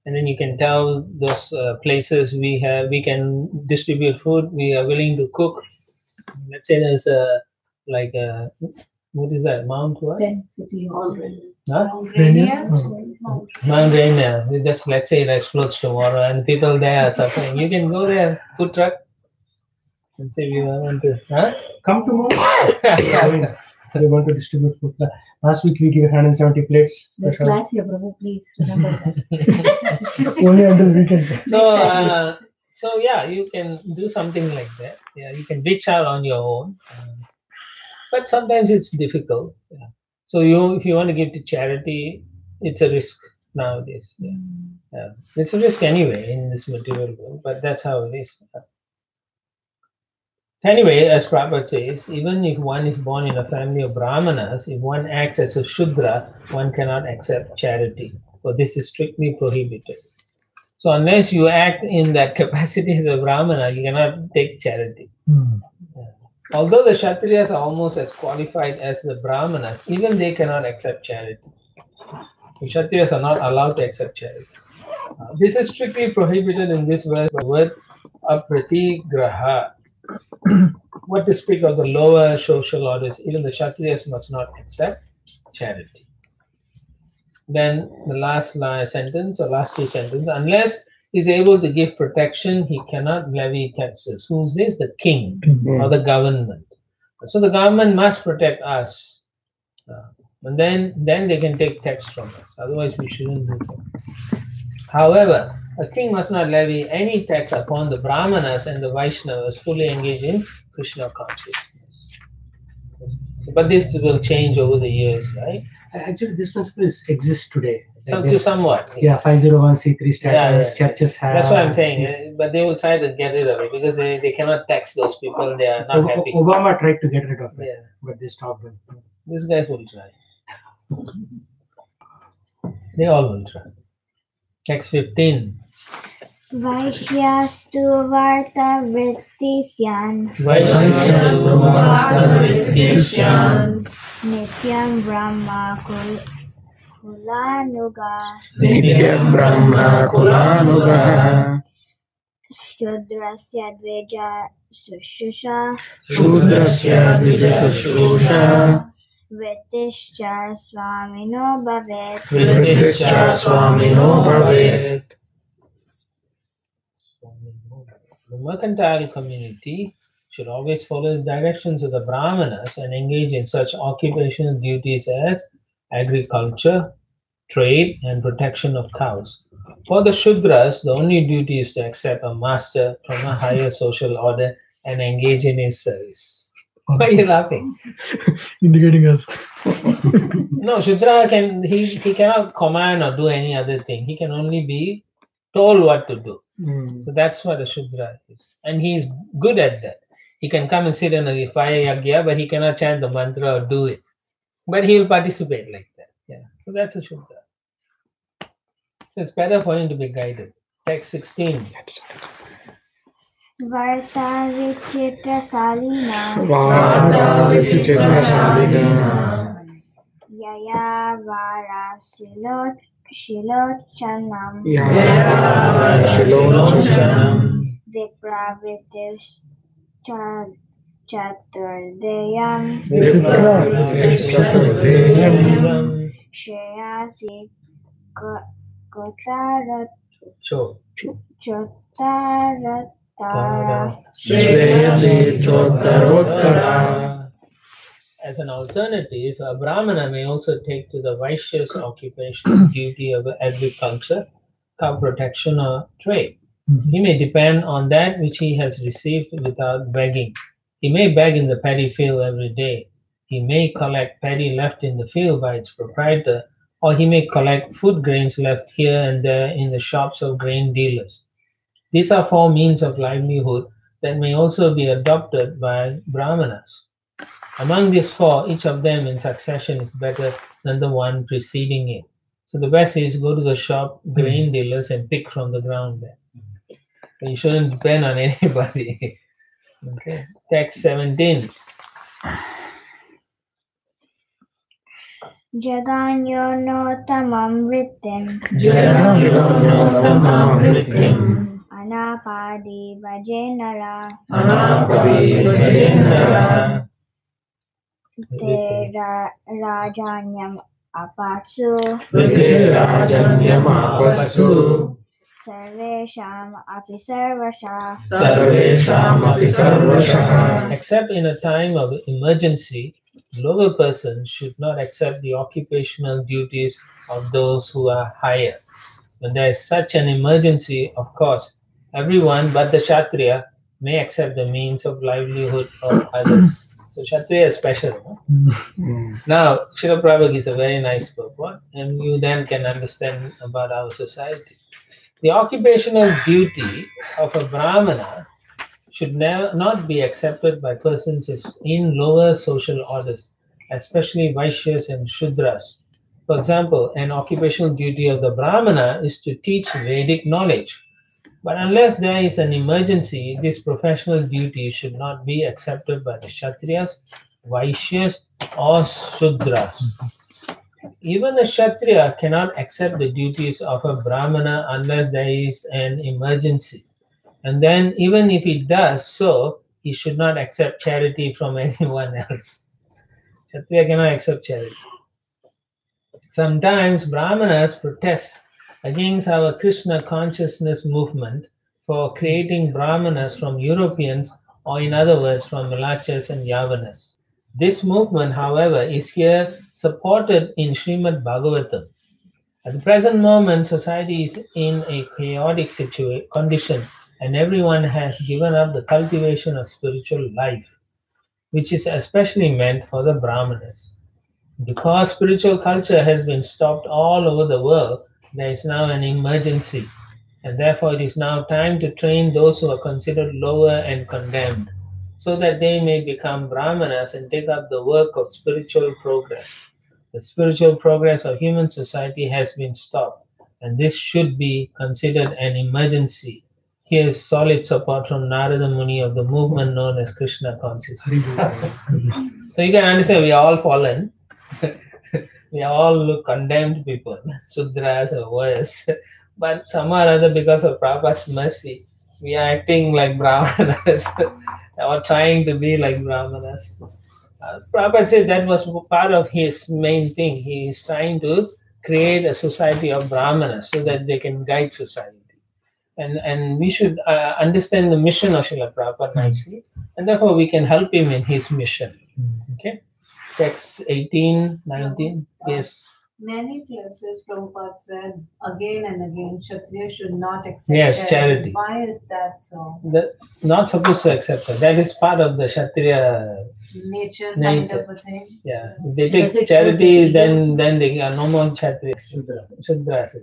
and then you can tell those places we can distribute food. We are willing to cook. Let's say there's what is that, Mount what? Tent City Hall. Huh? Rainier? Mount Rainier. Let's say it explodes tomorrow, and people there are suffering. You can go there, food truck, and say we want to. Huh? Come tomorrow. We want to distribute food. Last week we gave 170 plates. This class here, Prabhu, please remember that. Only until weekend. So yeah, you can do something like that. Yeah, you can reach out on your own, but sometimes it's difficult. Yeah. So if you want to give to charity, it's a risk nowadays. Yeah. Yeah. It's a risk anyway in this material world, but that's how it is. Anyway, as Prabhupada says, even if one is born in a family of Brahmanas, if one acts as a Shudra, one cannot accept charity. So this is strictly prohibited. So unless you act in that capacity as a Brahmana, you cannot take charity. Yeah. Although the Kshatriyas are almost as qualified as the Brahmanas, even they cannot accept charity. The Kshatriyas are not allowed to accept charity. This is strictly prohibited in this verse, the word apratigraha. What to speak of the lower social orders, even the Kshatriyas must not accept charity. Then the last sentence or last two sentences, unless he's able to give protection, he cannot levy taxes. Who's this? The king or the government. So the government must protect us. And then they can take tax from us. Otherwise, we shouldn't do that. However, a king must not levy any tax upon the Brahmanas and the Vaishnavas fully engaged in Krishna consciousness. But this will change over the years, right? Actually, this principle exists today. So to somewhat. Yeah, 501c3 status, churches have. That's what I'm saying. But they will try to get rid of it because they cannot tax those people. They are not happy. Obama tried to get rid of it, Yeah. but they stopped him. These guys will try. They all will try. Next 15. Vaishyastu varta vrittisyan Vaishyastu varta vrittisyan nityam brahma kulanuga Nityam Brahma Kulanugaha Shudrasya dvija sushusha Shudrasya Dvijashusha Vrittischa swamino bhavet Vrittischa Swamino Bhavet. The mercantile community should always follow the directions of the Brahmanas and engage in such occupational duties as agriculture, trade, and protection of cows. For the Shudras, the only duty is to accept a master from a higher social order and engage in his service. Why are you laughing? Indicating us. No, Shudra he cannot command or do any other thing. He can only be told what to do. So that's what a Shudra is. And he is good at that. He can come and sit in a fire yagya, but he cannot chant the mantra or do it. But he will participate like that. Yeah, so that's a Shudra. So it's better for him to be guided. Text 16. Varta Vichitra Salina Vada Vichitra Salina Yaya Vara Shilochanam Yaya Shilochanam Vipravitis Chaturdayam Vipravitis Chaturdayam Shreyasi Kotarat So, Chotaratara Shreyasi Chotarottara. as an alternative, a Brahmana may also take to the Vaishya's occupation duty of agriculture, cow protection, or trade. He may depend on that which he has received without begging. He may beg in the paddy field every day. He may collect paddy left in the field by its proprietor, or he may collect food grains left here and there in the shops of grain dealers. These are 4 means of livelihood that may also be adopted by Brahmanas. Among these 4, each of them in succession is better than the one preceding it. So the best is go to the shop, grain dealers, and pick from the ground there. So you shouldn't depend on anybody. Okay. Text 17. Jaganyonotamam Vrittim Jaganyonotamam Vrittim Anapadi Vajenara Anapadi Vajenara Te Rajanyam Apatsu Vrite Rajanyam Apasu Sarvesham Api Sarvasha Sarvesham Api Sarvashah. Except in a time of emergency, lower persons should not accept the occupational duties of those who are higher. When there is such an emergency, of course, everyone but the Kshatriya may accept the means of livelihood of others. So Kshatriya is special. No? Now, Srila Prabhupada is a very nice purport, and you then can understand about our society. The occupational duty of a Brahmana should not be accepted by persons in lower social orders, especially Vaishyas and Shudras. For example, an occupational duty of the Brahmana is to teach Vedic knowledge. But unless there is an emergency, this professional duty should not be accepted by the Kshatriyas, Vaishyas, or Shudras. Even a Kshatriya cannot accept the duties of a Brahmana unless there is an emergency. And then, even if he does so, he should not accept charity from anyone else. Kshatriya cannot accept charity. Sometimes Brahmanas protest against our Krishna consciousness movement for creating Brahmanas from Europeans, or in other words, from Milachas and Yavanas. This movement, however, is here supported in Srimad Bhagavatam. At the present moment, society is in a chaotic condition, and everyone has given up the cultivation of spiritual life, which is especially meant for the Brahmanas. Because spiritual culture has been stopped all over the world, there is now an emergency, and therefore it is now time to train those who are considered lower and condemned, so that they may become Brahmanas and take up the work of spiritual progress. The spiritual progress of human society has been stopped, and this should be considered an emergency. Here is solid support from Narada Muni of the movement known as Krishna consciousness. So you can understand we are all fallen. We are all condemned people, Sudras or worse. But somehow or other, because of Prabhupada's mercy, we are acting like Brahmanas or trying to be like Brahmanas. Prabhupada said that was part of his main thing. He is trying to create a society of Brahmanas so that they can guide society. And we should understand the mission of Srila Prabhupada nicely, and therefore we can help him in his mission. Okay? Text 18, 19, yes. Many places Prabhupada said again and again, Kshatriya should not accept charity. Why is that so? Not supposed to accept that. That is part of the Kshatriya nature kind of a thing. Yeah. If they take charity, then they are no more Kshatriyas. Shudras.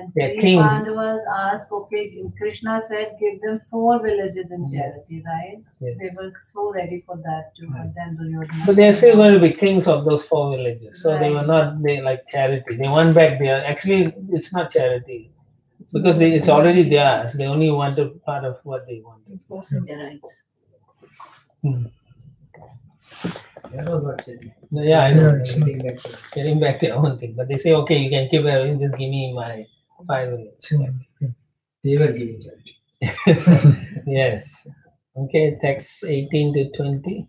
And They're three kings. Pandavas asked, okay, Krishna said, give them 4 villages in charity, right? Yes. They were so ready for that too, but then Duryodhana. But they're still going to be kings of those 4 villages. So they Right. were not they like charity. They won back their actually it's not charity. Because it's already theirs. They only wanted part of what they wanted. Enforcing their rights. That was what charity. Yeah, I know. Getting back to Getting back to their own thing. But they say, okay, you can keep everything, just give me my 5 villages. they were giving charity. Yes. Okay, text 18 to 20.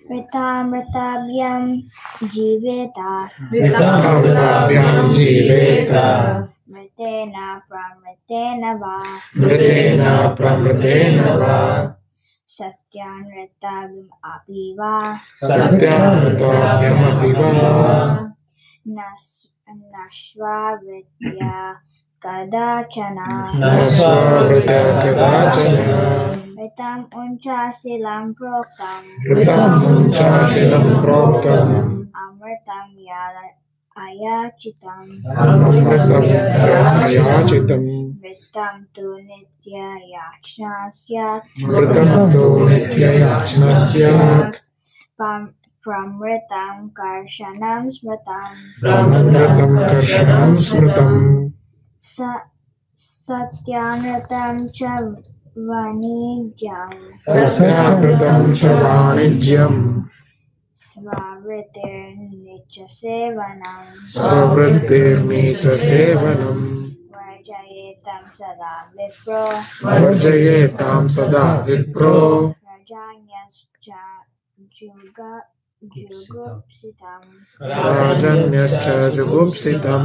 Vritamritabhyam jiveta Vritamritabhyam jiveta. Mritena pramritena va Mritena pramritena va. Satyanritabhyam api va Satyamritabhyam api va. Nashva vidya kadachana Nasvarita kadachana. Vritam unchasilam proktam Vritam unchasilam proktam. Amritam yala ayachitam Amritam yachayachitam. Vritam tu nitya yachna syat Vritam tu nityayachna syat. Pramritam karshanam smritam Amritam karshanam smritam. Satyanritam cha vanijam Satyamritam cha vanijyam. Svavritir nicha sevanam Svavrittirnita sevanam. Vajayetam sada vipro Varjayetam sada vipro. Rajanyascha jugupsitam Rajanyascha jugupsitam.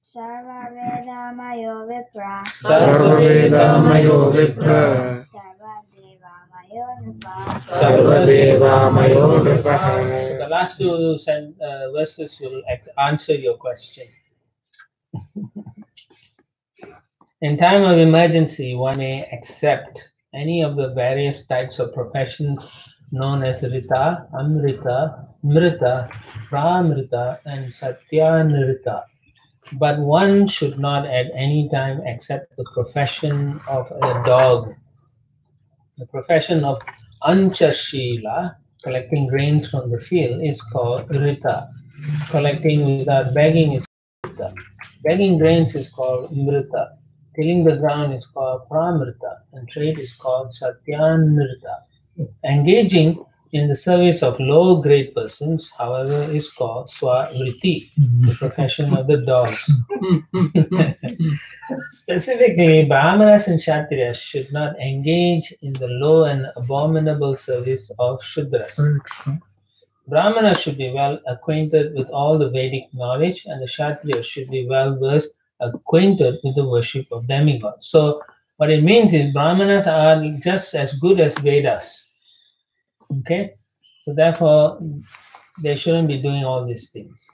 Sarva vedamayo vipra Sarvavedamayo vipra. Sarva devamayo nipa Sarvadevamayo nripaha. The last 2 verses will answer your question. In time of emergency, one may accept any of the various types of professions known as Rita, Amrita, Mrita, Pramrita, and Satyanrita. But one should not at any time accept the profession of a dog. The profession of Anchashila, collecting grains from the field, is called Rita. Collecting without begging is Rita. Begging grains is called Mrita. Tilling the ground is called Pramrita. And trade is called Satyanrita. Engaging in the service of low-grade persons, however, is called Swavriti, the profession of the dogs. Specifically, Brahmanas and Kshatriyas should not engage in the low and abominable service of Shudras. Brahmanas should be well acquainted with all the Vedic knowledge, and the Kshatriyas should be well versed, acquainted with the worship of demigods. So, what it means is Brahmanas are just as good as Vedas. Okay, so therefore they shouldn't be doing all these things.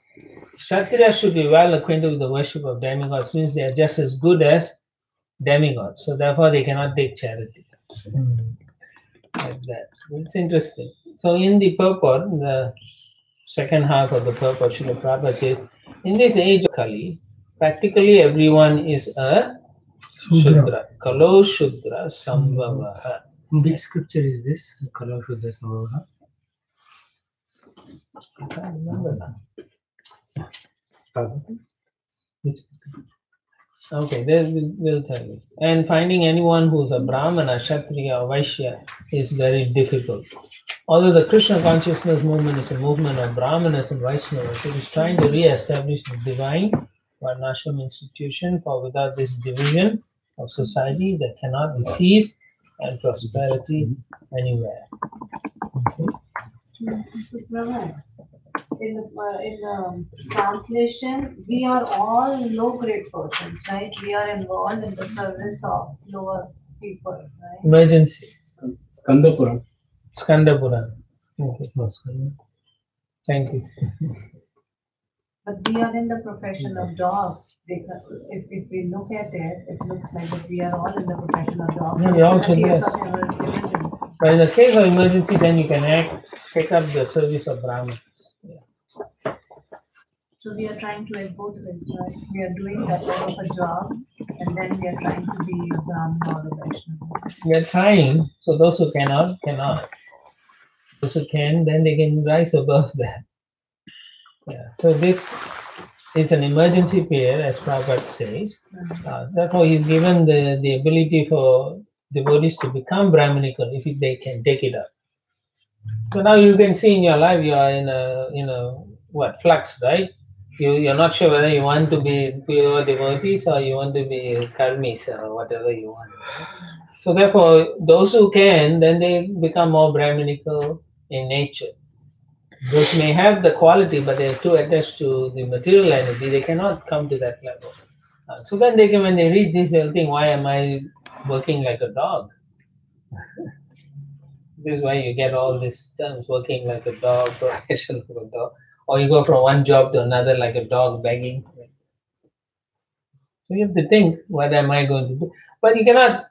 Kshatriyas should be well acquainted with the worship of demigods, means they are just as good as demigods. So therefore they cannot take charity. Like that. It's interesting. So in the purport, the second half of the purport, Srila Prabhupada says, in this age of Kali, practically everyone is a Shudra. Kalo Shudra Sambhavaha. Which scripture is this? Kalo Shudra Sambhavaha. I can't remember now. Okay, we'll tell you. And finding anyone who's a Brahmana, Kshatriya, or Vaishya is very difficult. Although the Krishna consciousness movement is a movement of Brahmanas and Vaishnavas, it is trying to re-establish the divine Varnashram institution, for without this division of society, there cannot be peace and prosperity anywhere. In the translation, we are all low-grade persons, right? We are involved in the service of lower people, right? Emergency. Skandapura. Skandapura. Okay. Thank you. But we are in the profession of dogs. If we look at it, it looks like that we are all in the profession of dogs. Yeah, we all It's in should, the case yes. of emergency. But in the case of emergency, then you can take up the service of Brahman. Yeah. So we are trying to have both ways, right? We are doing that type of a job, and then we are trying to be a Brahmin or a Vaishnava. We are trying, so those who cannot, cannot. Those who can, then they can rise above that. Yeah. So this is an emergency period, as Prabhupada says. Therefore, he's given the ability for devotees to become Brahminical if they can take it up. So now you can see in your life you are in a flux, right? You're not sure whether you want to be pure devotees or you want to be karmis or whatever you want. So therefore, those who can, then they become more Brahminical in nature. Those may have the quality, but they're too attached to the material energy, they cannot come to that level. So then they can, when they read this, they'll think, why am I working like a dog? This is why you get all these terms, working like a dog, profession of a dog. Or you go from one job to another like a dog begging. So you have to think, what am I going to do? But you cannot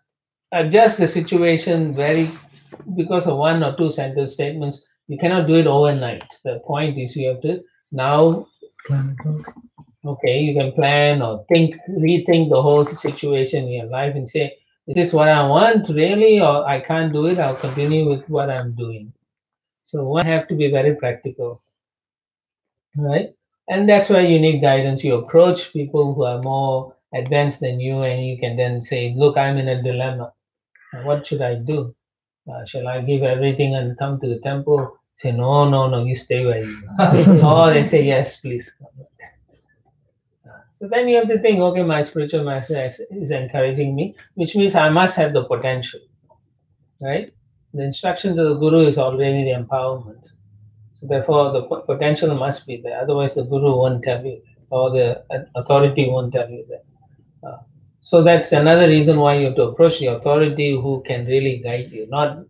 adjust the situation because of one or two sentence statements. You cannot do it overnight. The point is you have to now, okay, you can plan or rethink the whole situation in your life and say, is this what I want really, or I can't do it, I'll continue with what I'm doing. So one have to be very practical, right? And that's why you need guidance. You approach people who are more advanced than you, and you can then say, look, I'm in a dilemma. What should I do? Shall I give everything and come to the temple? Say, no, you stay where you are. Or they say, yes, please. So then you have to think, okay, my spiritual master is encouraging me, which means I must have the potential, right? The instruction to the guru is already the empowerment. So therefore, the potential must be there. Otherwise, the guru won't tell you that, or the authority won't tell you that. So that's another reason why you have to approach the authority who can really guide you, not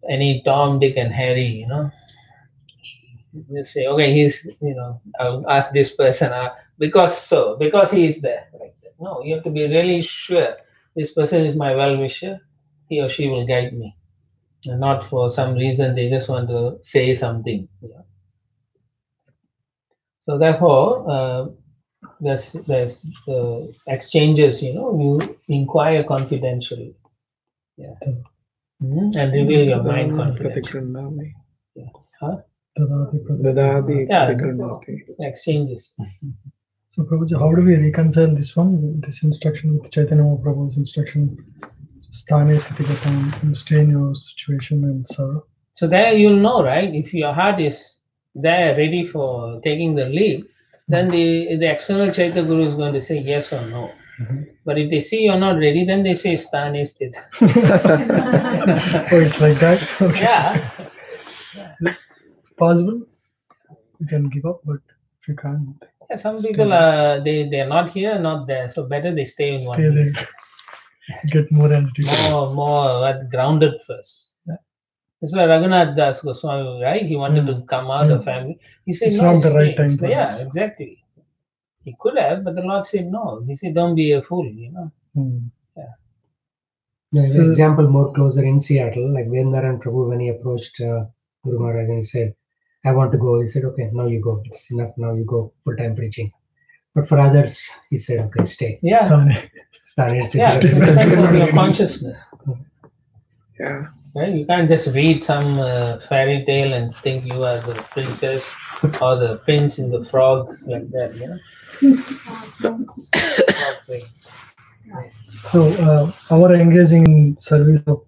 any Tom, Dick, and Harry, You say, okay, I'll ask this person because he is there. Like that. No, you have to be really sure this person is my well-wisher, he or she will guide me. And not for some reason they just want to say something. So therefore, there's exchanges, you inquire confidentially. Yeah. And reveal your mind confidentially. Yeah. Huh? Exchanges. So Prabhuji, how do we reconcile this instruction with Chaitanya Mahaprabhu's instruction? Sthane Titigatam, stay in your situation and serve. So there you'll know, right? If your heart is there ready for taking the lead, then the external Chaitanya Guru is going to say yes or no. But if they see you're not ready, then they say Sthane Sthita. Oh, it's like that? Okay. Yeah. Possible? You can give up, but if you can't. Yeah, some people they're not here, not there. So better they stay in one place. Get more energy. More grounded first. Yeah. That's why Raghunath Das Goswami, right? He wanted to come out of family. He said, it's no, not the right time. Yeah, exactly. He could have, but the Lord said no. He said, don't be a fool, Yeah. There's an example more closer in Seattle, like Vedanarayan Prabhu, when he approached Guru Maharaj and he said, I want to go. He said, okay, now you go. It's enough. Now you go full-time preaching. But for others, he said, okay, stay. Yeah. Because of your consciousness. Yeah. Right? You can't just read some fairy tale and think you are the princess or the prince in the frog, like that, Frog prince. So our engaging in service of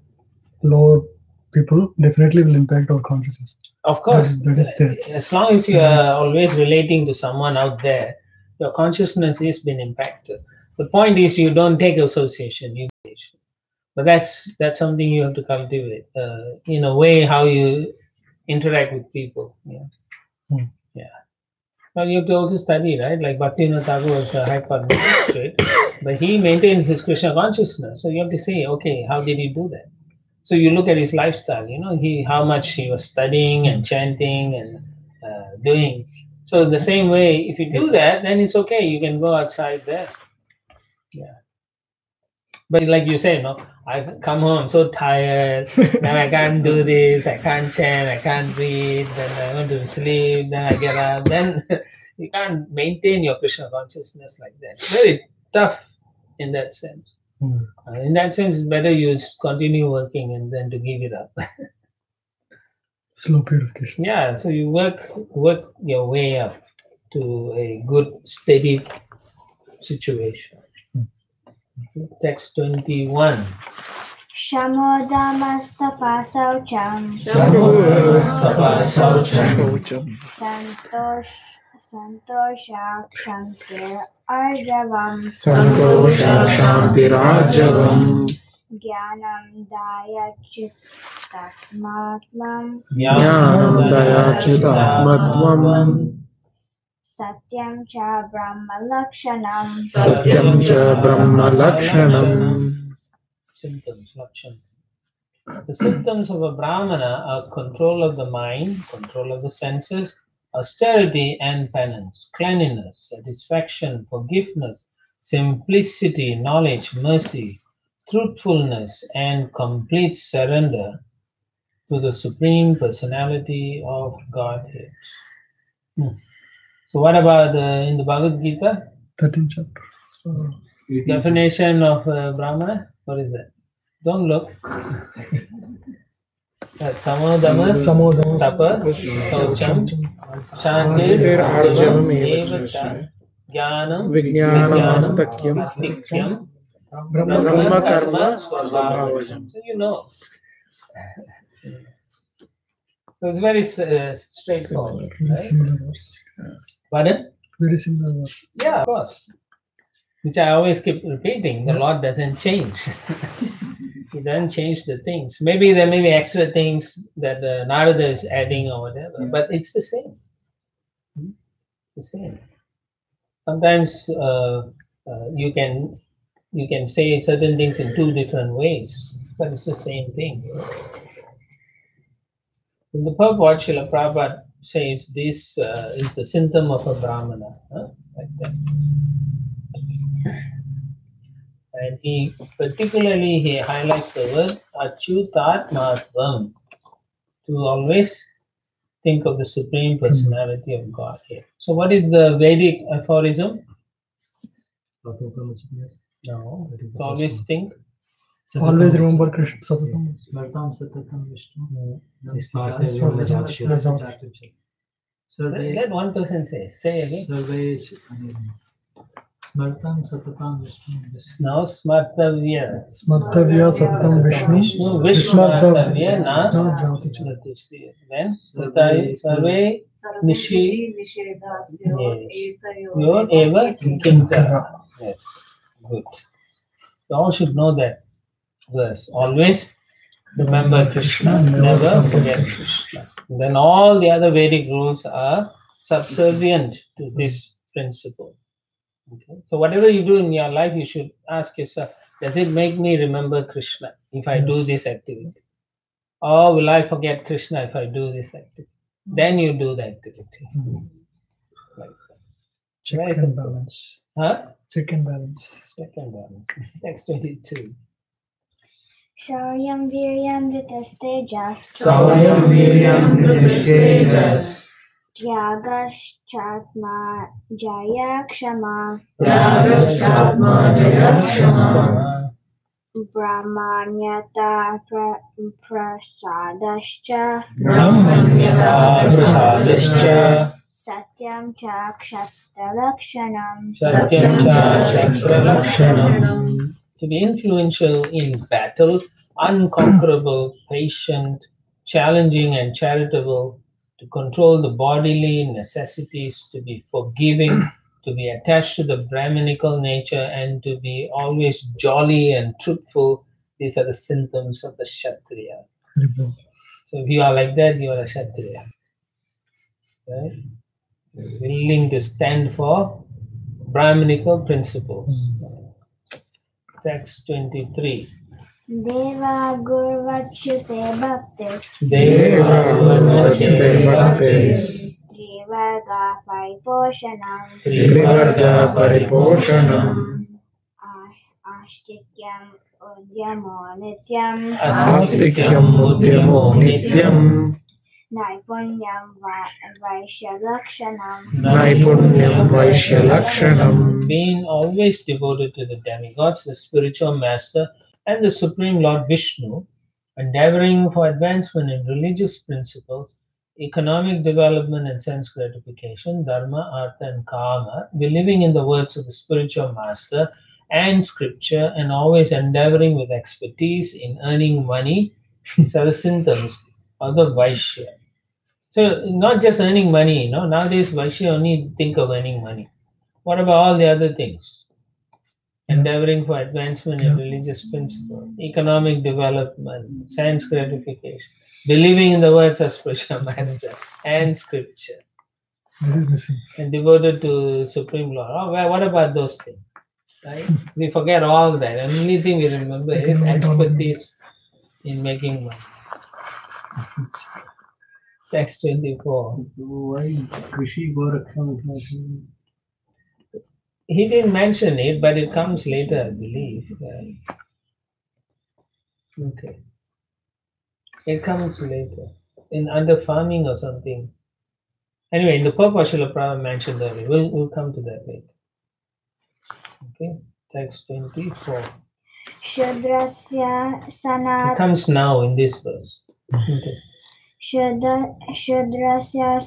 lower people definitely will impact our consciousness. Of course. That is there. As long as you are always relating to someone out there, your consciousness has been impacted. The point is you don't take association, you engage. But that's something you have to cultivate. In a way, how you interact with people. Yeah. Well, you have to also study, right? Like Bhaktivinoda Thakur was a high court magistrate, but he maintained his Krishna consciousness. So you have to say, okay, how did he do that? So you look at his lifestyle, how much he was studying and chanting and doing. So the same way, if you do that, then it's okay. You can go outside there. Yeah. But like you say, I come home so tired, then I can't do this, I can't chant, I can't read, then I want to sleep, then I get up, then You can't maintain your Krishna consciousness like that. It's very tough in that sense. In that sense, it's better you continue working and then to give it up. Slow purification. Yeah, so you work your way up to a good, steady situation. Text 21. Shamodamastapasaucham Shaucham. Santoshakshantir Arjavam Santosha Shantirajyavam. Jnanam Dayachitatmatvam Jnanam Dayachitatmatvam. Satyam Cha Brahma Lakshanam Satyam cha Brahma Lakshanam. Symptoms, Lakshan. The symptoms of a Brahmana are control of the mind, control of the senses, austerity and penance, cleanliness, satisfaction, forgiveness, simplicity, knowledge, mercy, truthfulness, and complete surrender to the Supreme Personality of Godhead. So what about in the Bhagavad Gita? 13th chapter. Definition of Brahmana? What is that? Don't look. Samodamas, Tapa, Saucham, Shantir, Arjavam, Evata, Jnanam, Vijnanamastakhyam. Astikyam, Brahma Karma Swabhavajam. So you know. So it's very straightforward, Very right? similar verse. Pardon? Very similar verse. Yeah, of course. Which I always keep repeating. The Lord doesn't change. He doesn't change the things. Maybe there may be extra things that Narada is adding or whatever, but it's the same. The same. Sometimes you can say certain things in two different ways, but it's the same thing. In the purport, Srila Prabhupada says this is the symptom of a Brahmana, like that. And he particularly highlights the word Achyutatmatvam, to always think of the Supreme Personality of Godhead. So what is the Vedic aphorism? No, to always think. Always remember Krishna Satatam. Smartam Satatam Vishnu. Let one person say again. Smartam Satatam Vishnu. Now Smartavya. Smartavya Satatam Vishnu. Vishmartavya na Jnati. Then Tatai Sarve Nishi Yor Eva Kinkara. Yes, good. You all should know that verse. Always remember Krishna, never forget Krishna. Then all the other Vedic rules are subservient to this principle. Okay? So whatever you do in your life, you should ask yourself, does it make me remember Krishna if I do this activity? Or will I forget Krishna if I do this activity? Then you do the activity. Like that. Check Very and simple. balance. Huh? Check and balance. Check and balance. Text 22. Sharyam Viryam Ritastejas Sauyam Viryam Ritastejas Tyagaschatma Jaya Kshama Tyagaschatma Jaya Kshama Brahmanyata Prasadascha Brahmanyata Prasadascha Satyam Cha Kshatralakshanam Satyam Cha Kshatralakshanam. To be influential in battle, unconquerable, patient, challenging and charitable, to control the bodily necessities, to be forgiving, to be attached to the Brahminical nature, and to be always jolly and truthful. These are the symptoms of the Kshatriya. So if you are like that, you are a Kshatriya. Right? Willing to stand for Brahminical principles. Text 23. Deva Gurvachute Bhaktis Deva Gurvachute Bhaktis. Trivarga Pariposhanam Trivarga Pariposhanam. Ashtikyam Udyamo Nityam Astikyam Udyamo Nityam. Naipunyam Vaishyalakshanam. Naipunyam Vaishyalakshanam. Being always devoted to the demigods, the spiritual master, and the Supreme Lord Vishnu, endeavoring for advancement in religious principles, economic development and sense gratification, dharma, artha, and kama, believing in the words of the spiritual master and scripture, and always endeavoring with expertise in earning money. These are the symptoms of the Vaishya. So not just earning money, nowadays Vaishya only think of earning money. What about all the other things? Endeavoring for advancement in religious principles, economic development, sense gratification, believing in the words of spiritual master and scripture, This is missing. and devoted to Supreme Lord. Oh, well, what about those things? Right? We forget all that. The only thing we remember is expertise in making money. Text 24. Why Krishi Goraksham is not here? He didn't mention it, but it comes later, I believe. Okay. It comes later. Under farming or something. Anyway, in the purpose Srila Prabhupada mentioned earlier. We'll come to that later. Okay. Text 24. Shudrasya It Sanat. comes now in this verse. Okay. Shudrasya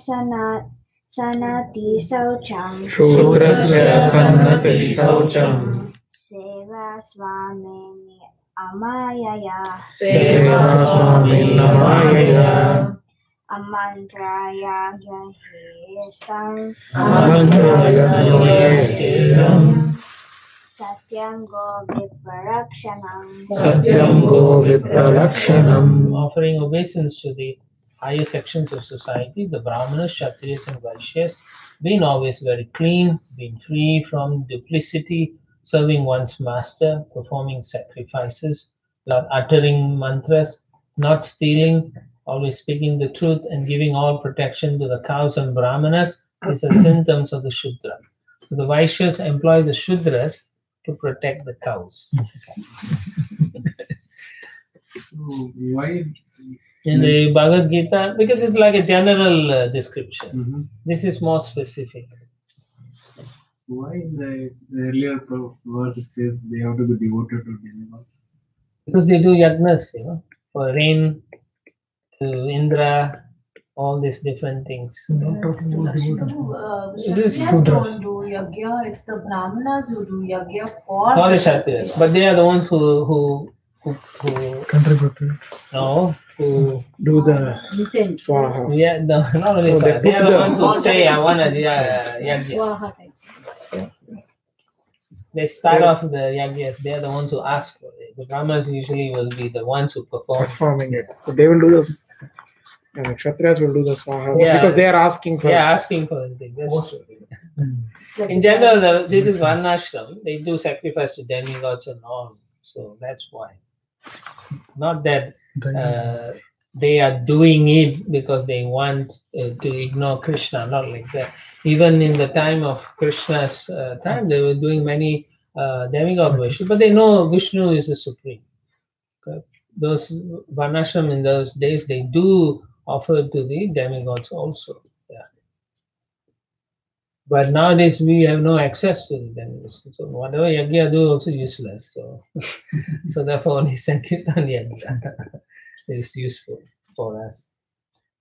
Sanati Saucham. Shudrasya Sannati Saucham. Seva Swamini Amayaya. Seva Swamin Namayaya. Amantraya Gyahistam. Amantraya Yoyestam. Satyam Go Viparakshanam. Satyam Go Vipralakshanam. Offering obeisance to the higher sections of society, the Brahmanas, Kshatriyas, and Vaishyas, being always very clean, being free from duplicity, serving one's master, performing sacrifices, not uttering mantras, not stealing, always speaking the truth, and giving all protection to the cows and Brahmanas. These are symptoms of the Shudra. So the Vaishyas employ the Shudras to protect the cows. So why? In the Bhagavad Gita, because it's like a general description. This is more specific. Why in the earlier verse it says they have to be devoted to demigods? Because they do yagnas, for rain, to Indra, all these different things. Not talking about This is Kshatriyas don't do yagya. It's the Brahmanas who do yagya for All the Kshatriyas. But they are the ones who contributed. who Do the intent. Swaha. yeah, not only So they they are put the the- ones who say, I want a yagya. Swaha types. They start off the yagyas, they are the ones who ask for it. The Brahmanas usually will be the ones who perform. Performing it. So they will do this. And the Kshatriyas will do the Swaha. Yeah. Because they are asking for Yeah, asking for anything. That's true. Like In general, this is Varnashram. They do sacrifice to demigods and all. So that's why. Not that they are doing it because they want to ignore Krishna, not like that. Even in the time of Krishna's time, they were doing many demigod worship, but they know Vishnu is the supreme. Okay? Those Varnashram in those days, they do offer to the demigods also. Yeah. But nowadays we have no access to the demigods. So whatever yagya do also useless. So so therefore only Sankirtan yagya is useful for us.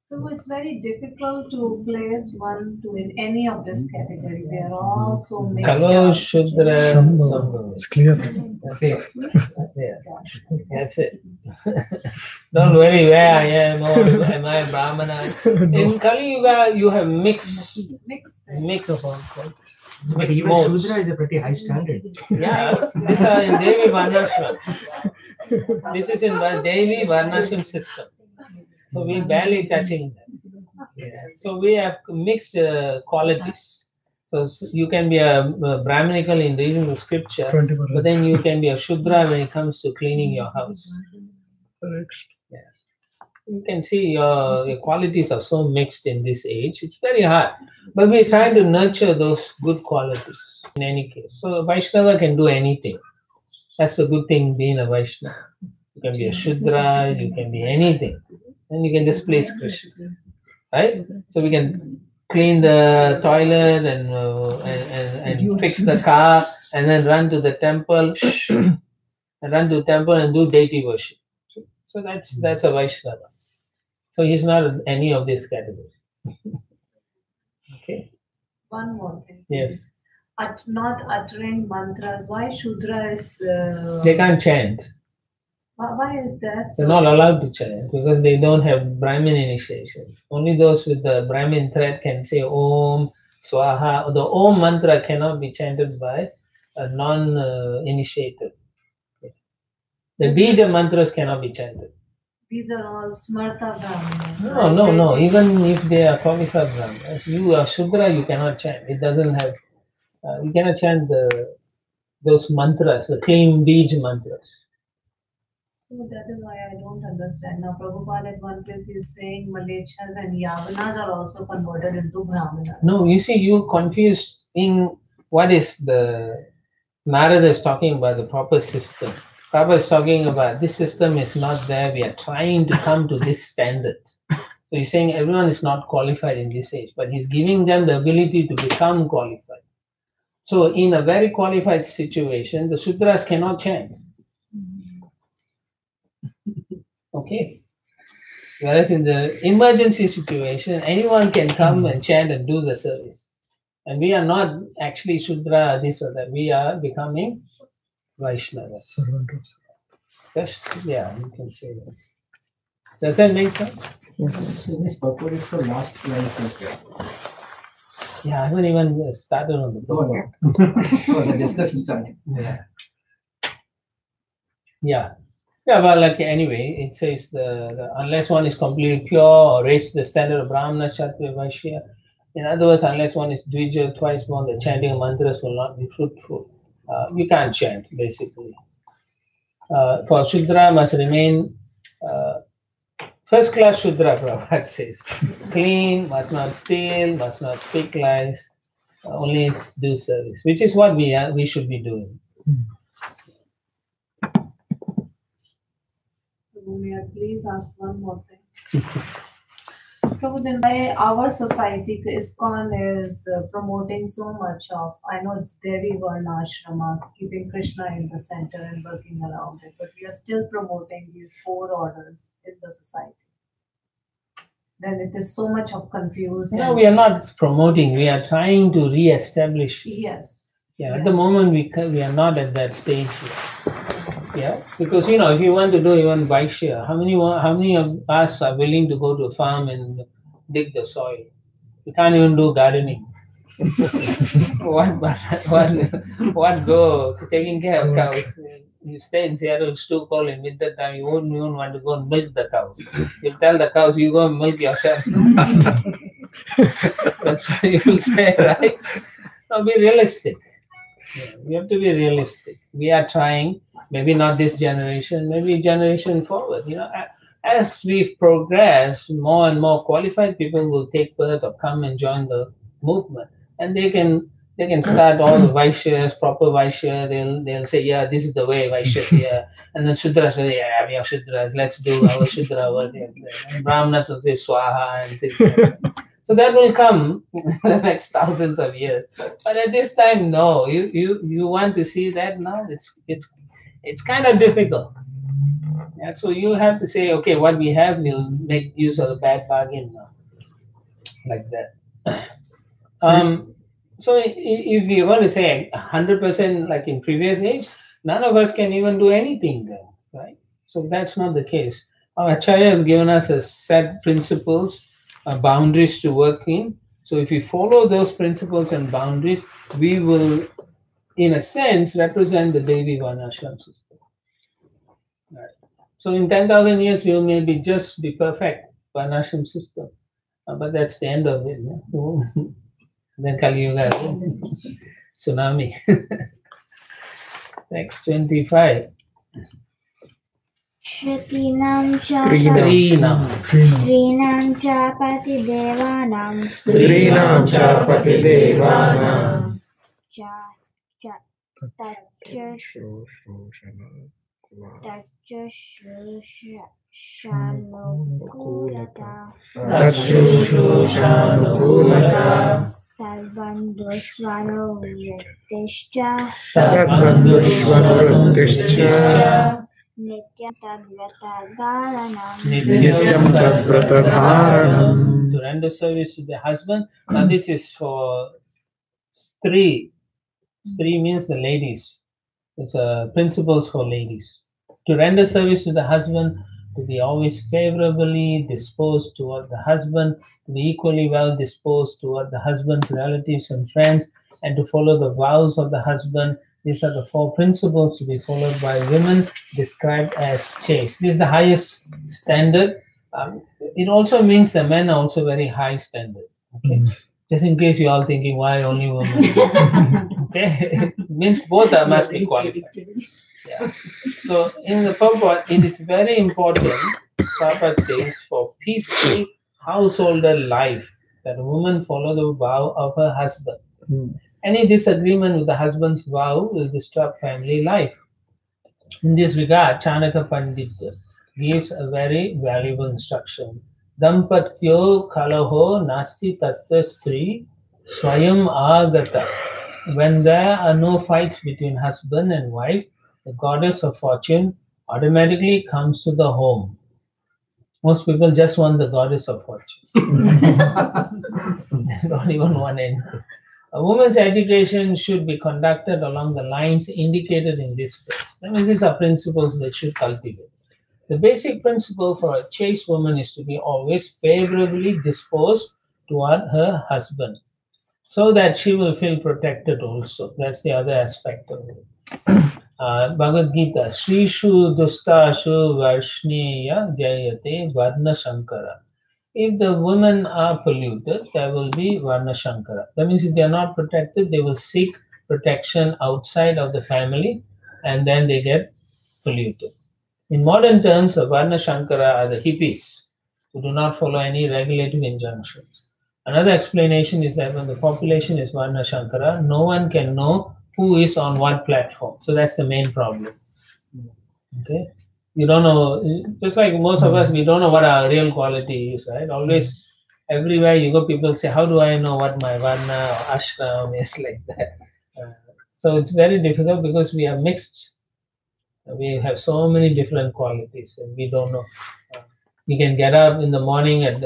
So it's very difficult to place one to in any of this category. They are all so mixed Kalo, up. Shudra, Shambho. Sambhav. It's clear. That's it. Yeah. That's it. Don't worry where I am or am I a Brahmana. In Kali Yuga, you have mixed But even modes. Shudra is a pretty high standard. Yeah, these are in Devi Varnashram. This is in Devi Varnashram system. So we barely touching them. Yeah. So we have mixed qualities. So you can be a Brahminical in reading the scripture, 20%. but then you can be a Shudra when it comes to cleaning your house. Correct. Yes. You can see your qualities are so mixed in this age. It's very hard. But we're trying to nurture those good qualities in any case. So a Vaishnava can do anything. That's a good thing being a Vaishnava. You can be a Shudra, you can be anything. And you can displace Krishna. right? So we can clean the toilet and fix the car, and then run to the temple, and run to the temple and do deity worship. So that's a Vaishnava. So he's not in any of these categories. Okay. One more thing. Yes. Not uttering mantras. Why Shudra is the? They can't chant. Why is that? They're not allowed to chant because they don't have Brahmin initiation. Only those with the Brahmin thread can say Om, Swaha. The Om mantra cannot be chanted by a non-initiated. The Bija mantras cannot be chanted. These are all Smarta Brahmanas. No. Even if they are qualified Brahmanas, you are Shudra, you cannot chant. It doesn't have. You cannot chant those mantras, the clean Bija mantras. So that is why I don't understand. Now, Prabhupada at one place is saying Malechas and Yavanas are also converted into Brahmanas. No, you see, you confused in what is the Narada is talking about the proper system. Prabhupada is talking about this system is not there. We are trying to come to this standard. So he's saying everyone is not qualified in this age, but he's giving them the ability to become qualified. So in a very qualified situation, the Sudras cannot chant. Okay. Whereas in the emergency situation, anyone can come and chant and do the service. And we are not actually Shudra, this or that. We are becoming Vaishnava. Servant of That's, yeah, you can say that. Does that make sense? So this purport is the last line first. Yeah, I haven't even started on the book. Oh, the discussion started. Yeah. Yeah, well, like anyway, it says the unless one is completely pure or raised to the standard of Brahmana, Kshatriya, Vaishya. In other words, unless one is Dvija, twice born, the chanting of mantras will not be fruitful. You can't chant, basically. For Shudra must remain first class Shudra, Prabhupada says. Clean, must not steal, must not speak lies, only do service, which is what we should be doing. May I please ask one more thing? Prabhu, then why our society, ISKCON, is promoting so much of, I know it's Devi Varna Ashrama, keeping Krishna in the center and working around it, but we are still promoting these 4 orders in the society. Then it is so much of confused. No, we are not promoting, we are trying to re-establish. Yes. Yeah, at the moment we are not at that stage yet. Yeah, because if you want to do even Vaishya, how many of us are willing to go to a farm and dig the soil? We can't even do gardening. what go taking care of cows? You stay in Seattle, it's too cold in winter time. You won't even want to go and milk the cows. You tell the cows you go and milk yourself. That's what you will say, right? Now be realistic. Yeah, we have to be realistic. We are trying, maybe not this generation, maybe generation forward. As we've progressed, more and more qualified people will take birth or come and join the movement, and they can start all the Vaishyas, proper Vaishya. They'll say, yeah, this is the way Vaishyas here, and then Shudras say, yeah, we are Shudras. Let's do our Shudra work. And Brahmanas will say Swaha and things like that. So that will come in the next thousands of years. But at this time, no. You want to see that now? It's kind of difficult. Yeah, so you have to say, okay, what we have, we'll make use of the bad bargain now. Like that. So if you want to say 100% like in previous age, none of us can even do anything then, right? So that's not the case. Our Acharya has given us a set principles, boundaries to work in. So if we follow those principles and boundaries, we will, in a sense, represent the Devi Varnashram system. Right. So in 10,000 years, we will maybe just be perfect Varnashram system. But that's the end of it. Then Kali Yuga, tsunami. Next 25. Shrutinam cha Strinam cha pati devanam Strinam cha pati devanam cha Shanukulata Tadshushanukulata Tadbandhusvanuvrittischa Tadbandhushvanuvrittischa Nityam tadvratadharanam Nityam tadvratadharanam. To render service to the husband. Now this is for three. Three means the ladies. It's principles for ladies. To render service to the husband, to be always favorably disposed toward the husband, to be equally well disposed toward the husband's relatives and friends, and to follow the vows of the husband. These are the four principles to be followed by women, described as chaste. This is the highest standard. It also means the men are also very high standard. Okay, just in case you all thinking why only women. Okay, it means both must be qualified. Yeah. So in the purport, it is very important, Prabhupada says, for peaceful householder life, that a woman follow the vow of her husband. Any disagreement with the husband's vow will disturb family life. In this regard, Chanaka Pandit gives a very valuable instruction. Dampatyo kalaho nasti tatta stri swayam agata. When there are no fights between husband and wife, the goddess of fortune automatically comes to the home. Most people just want the goddess of fortune. They don't even want any. A woman's education should be conducted along the lines indicated in this verse. That means these are principles that should cultivate. The basic principle for a chaste woman is to be always favorably disposed toward her husband, so that she will feel protected also. That's the other aspect of it. Bhagavad Gita, Srishu Dustashu Varshneya Jayate Varna Shankara. If the women are polluted, there will be Varna Shankara. That means if they are not protected, they will seek protection outside of the family, and then they get polluted. In modern terms, the Varna Shankara are the hippies who do not follow any regulative injunctions. Another explanation is that when the population is Varna Shankara, no one can know who is on what platform. So that's the main problem. Okay, you don't know. Just like most of us, we don't know what our real quality is, right? Always, everywhere you go, people say, "How do I know what my Varna or ashram is?" Like that. So it's very difficult because we are mixed. We have so many different qualities, and we don't know. You can get up in the morning at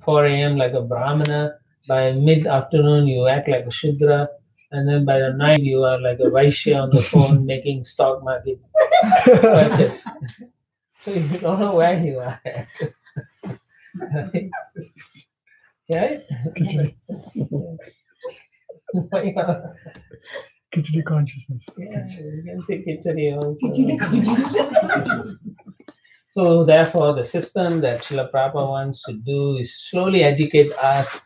4 a.m. like a Brahmana. By mid-afternoon, you act like a Shudra. And then by the night, you are like a Vaishya on the phone making stock market purchase. So you don't know where you are at. Right? Yeah? Khichdi consciousness. Yeah, you can say Khichdi also. So therefore, the system that Srila Prabhupada wants to do is slowly educate us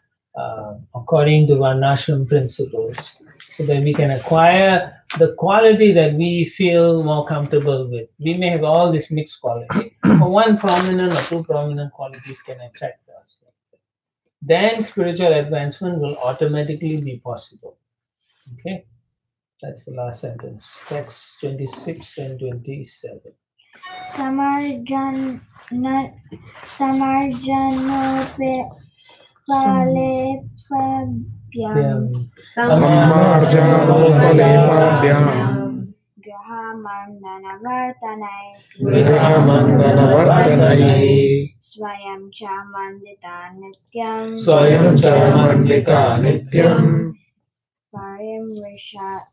according to Varnashram principles, so that we can acquire the quality that we feel more comfortable with. We may have all this mixed quality, but one prominent or two prominent qualities can attract us. Then spiritual advancement will automatically be possible. Okay, that's the last sentence. Text 26 and 27. Samarjanope Palepabhyam Sammarjanopalepabhyam Grihamandanavartanai Swayam cha mandita nityam Swayam cha mandita nityam Parimrishta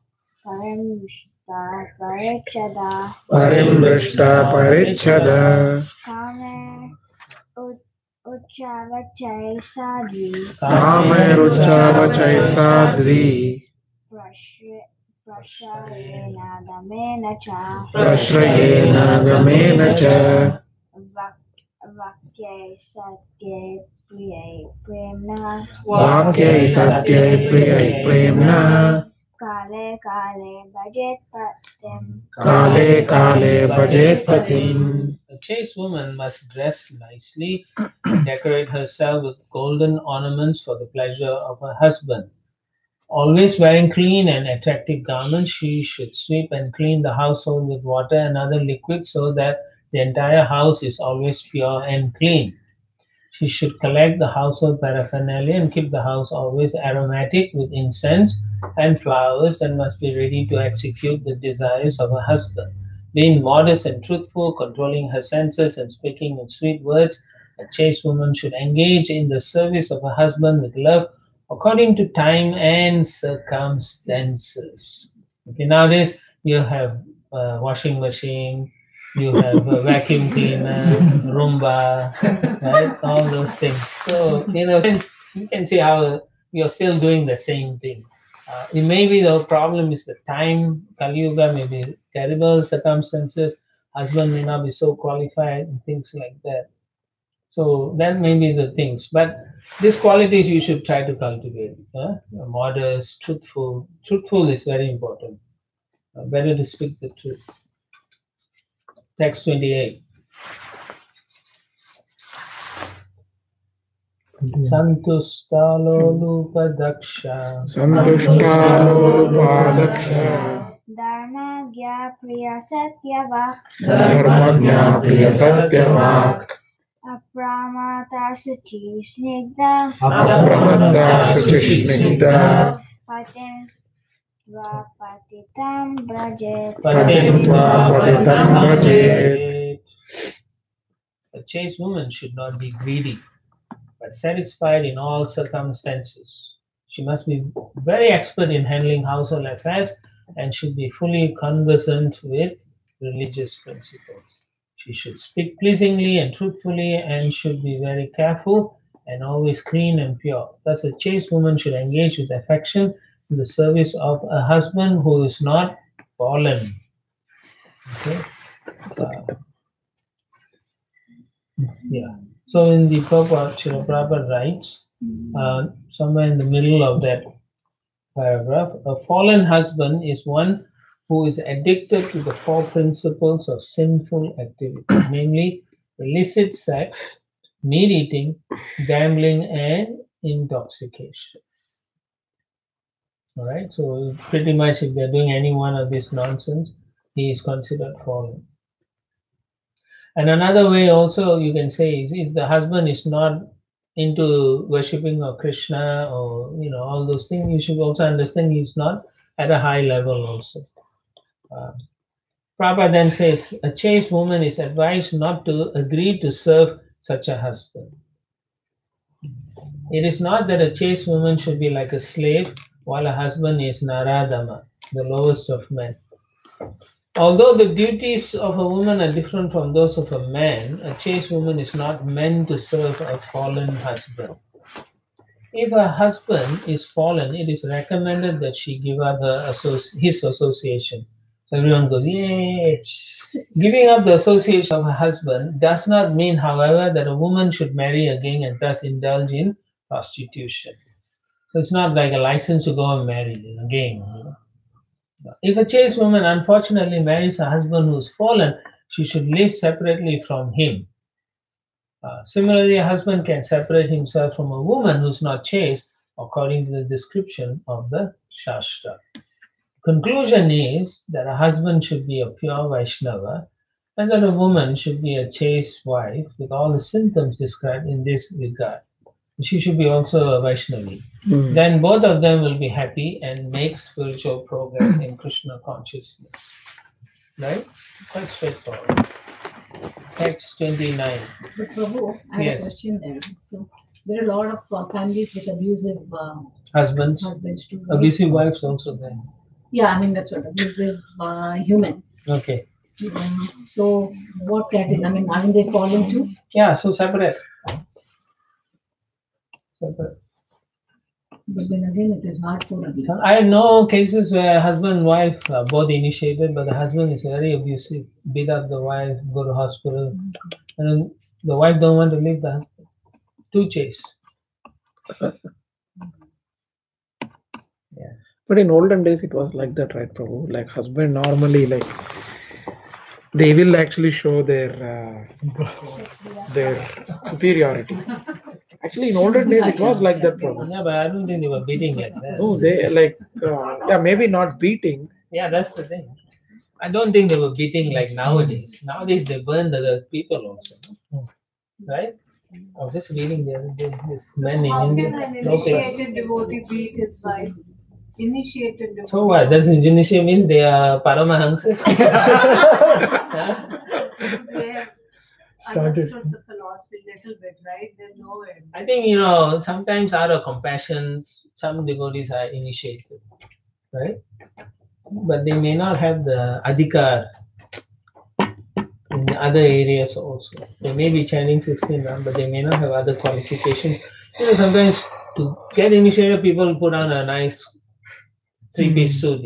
parichada Parimrishta parichada Kame Uchavachai sadvi Kameruchavachai sadvi Prashrayena gamena cha Prashrayena gamena cha Vakyai satye priyai premna Vakyai satyai priyai premna Kale kale bhajet patim Kale kale bhajet patim. A chaste woman must dress nicely and decorate herself with golden ornaments for the pleasure of her husband. Always wearing clean and attractive garments, she should sweep and clean the household with water and other liquids so that The entire house is always pure and clean. She should collect the household paraphernalia and keep the house always aromatic with incense and flowers, and must be ready to execute the desires of her husband. Being modest and truthful, controlling her senses, and speaking with sweet words, a chaste woman should engage in the service of her husband with love according to time and circumstances. Okay, nowadays you have a washing machine, you have a vacuum cleaner, Roomba, right? All those things. So, since you can see how you're still doing the same thing. It may be the problem is the time. Kali Yuga may be terrible circumstances. Husband may not be so qualified and things like that. So that may be the things. But these qualities you should try to cultivate. Modest, truthful. Truthful is very important. Better to speak the truth. Text 28. Santustalolupa-daksha. Santustalolupa-daksha. Dharmagya priya satyavak. Dharmagya priya satyavak. Apramata suchi snigdha. Apramata suchishnigdha. Patim tva patitam brajet. Patim tva patitam brajet. A chaste woman should not be greedy, but satisfied in all circumstances. She must be very expert in handling household affairs and should be fully conversant with religious principles. She should speak pleasingly and truthfully and should be very careful and always clean and pure. Thus, a chaste woman should engage with affection in the service of a husband who is not fallen. Okay? Yeah. So in the Prabhupada, Srila Prabhupada writes, somewhere in the middle of that paragraph, a fallen husband is one who is addicted to the four principles of sinful activity, namely illicit sex, meat eating, gambling, and intoxication. All right, so pretty much if they're doing any one of this nonsense, he is considered fallen. And another way also you can say is if the husband is not into worshipping of Krishna or all those things, you should also understand he's not at a high level also. Prabhupada then says, a chaste woman is advised not to agree to serve such a husband. It is not that a chaste woman should be like a slave while a husband is Naradama, the lowest of men. Although the duties of a woman are different from those of a man, a chaste woman is not meant to serve a fallen husband. If a husband is fallen, it is recommended that she give up his association. So everyone goes, yay! Giving up the association of a husband does not mean, however, that a woman should marry again and thus indulge in prostitution. So it's not like a license to go and marry again. If a chaste woman unfortunately marries a husband who is fallen, she should live separately from him. Similarly, a husband can separate himself from a woman who is not chaste according to the description of the Shastra. Conclusion is that a husband should be a pure Vaishnava and that a woman should be a chaste wife with all the symptoms described in this regard. She should be also a Vaishnavi. Then both of them will be happy and make spiritual progress in Krishna consciousness. Right? Quite straightforward. Text 29. But Prabhu, I have Yes. a question there. So there are a lot of families with abusive Husbands, husbands too. right? abusive wives also there. Yeah, I mean that's what abusive human. Okay. So what category? I mean, aren't they falling too? Yeah, so separate. Separate. But then again, it is hard for them. I know cases where husband and wife are both initiated, but the husband is very abusive, beat up the wife, go to hospital, and then the wife don't want to leave the husband. Too chaste. But in olden days, it was like that, right, Prabhu? Like husband normally, like they will actually show their superiority. Actually, in olden days, it was like that, Prabhu. Yeah, but I don't think they were beating like that. No, they like maybe not beating. Yeah, that's the thing. I don't think they were beating like nowadays. Nowadays they burn the people also, right? I was just reading the other day, this man in How India. can an no class. initiated devotee beat his wife? Initiated devotee. So what? Does initiate means they are Paramahansas? They have understood the philosophy little bit, right? They know it. I think, sometimes out of compassion, some devotees are initiated, right? But they may not have the adhikar in other areas also. They may be chanting 16 Ram, but they may not have other qualifications. Sometimes to get initiated, people put on a nice three-piece suit,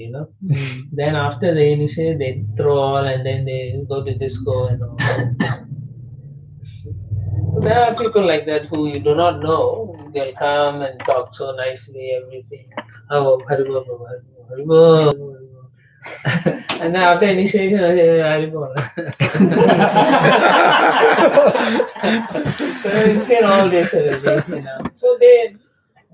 Then after they initiate, they throw all and then they go to disco and all. So there are people like that who you do not know. They'll come and talk so nicely, everything. Oh, Haribol, Haribol, Haribol. And then after initiation, I say, Haribol. So you've seen all this already, So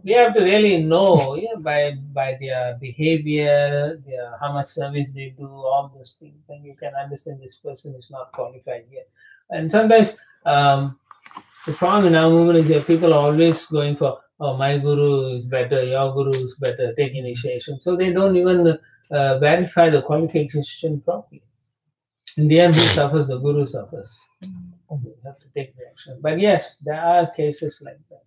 we have to really know, by their behavior, how much service they do, all those things. Then you can understand this person is not qualified yet. And sometimes the problem in our movement is that people are always going for, oh, my guru is better, your guru is better, take initiation. So they don't even verify the qualification properly. In the end, who suffers? The guru suffers. You have to take the action. But yes, there are cases like that.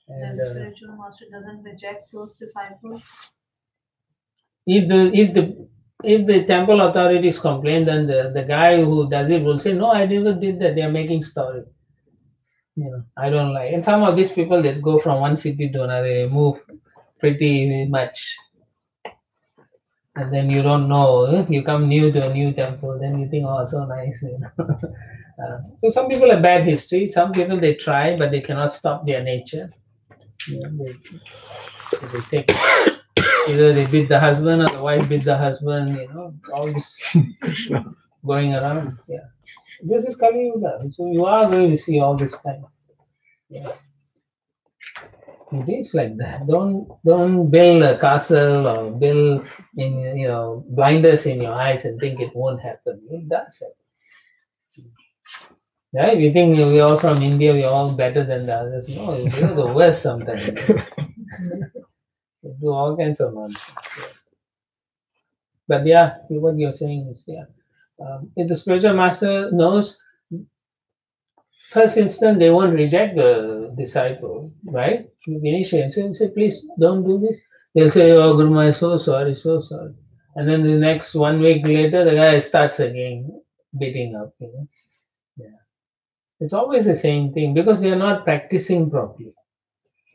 And the spiritual master doesn't reject those disciples. If the temple authorities complain, then the guy who does it will say, no, I never did that. They are making story. I don't like. And some of these people that go from one city to another, they move pretty much. And then you don't know. You come new to a new temple, then you think, oh, so nice. So some people have bad history. Some people, they try, but they cannot stop their nature. They take, either they beat the husband or the wife beat the husband, all this going around. Yeah. This is Kali Yuga. So you are going to see all this time. Yeah. It is like that. Don't build a castle or build blinders in your eyes and think it won't happen. It does happen. Right? You think we're all from India, we're all better than the others. No, we're the worst sometimes. They do all kinds of nonsense. Yeah. But yeah, what you're saying is, if the spiritual master knows, first instant they won't reject the disciple, right? Initiate. So say, please don't do this. They'll say, oh, Guru Maharaj, so sorry, so sorry. And then the next 1 week later, the guy starts again beating up. Yeah. It's always the same thing because they are not practicing properly,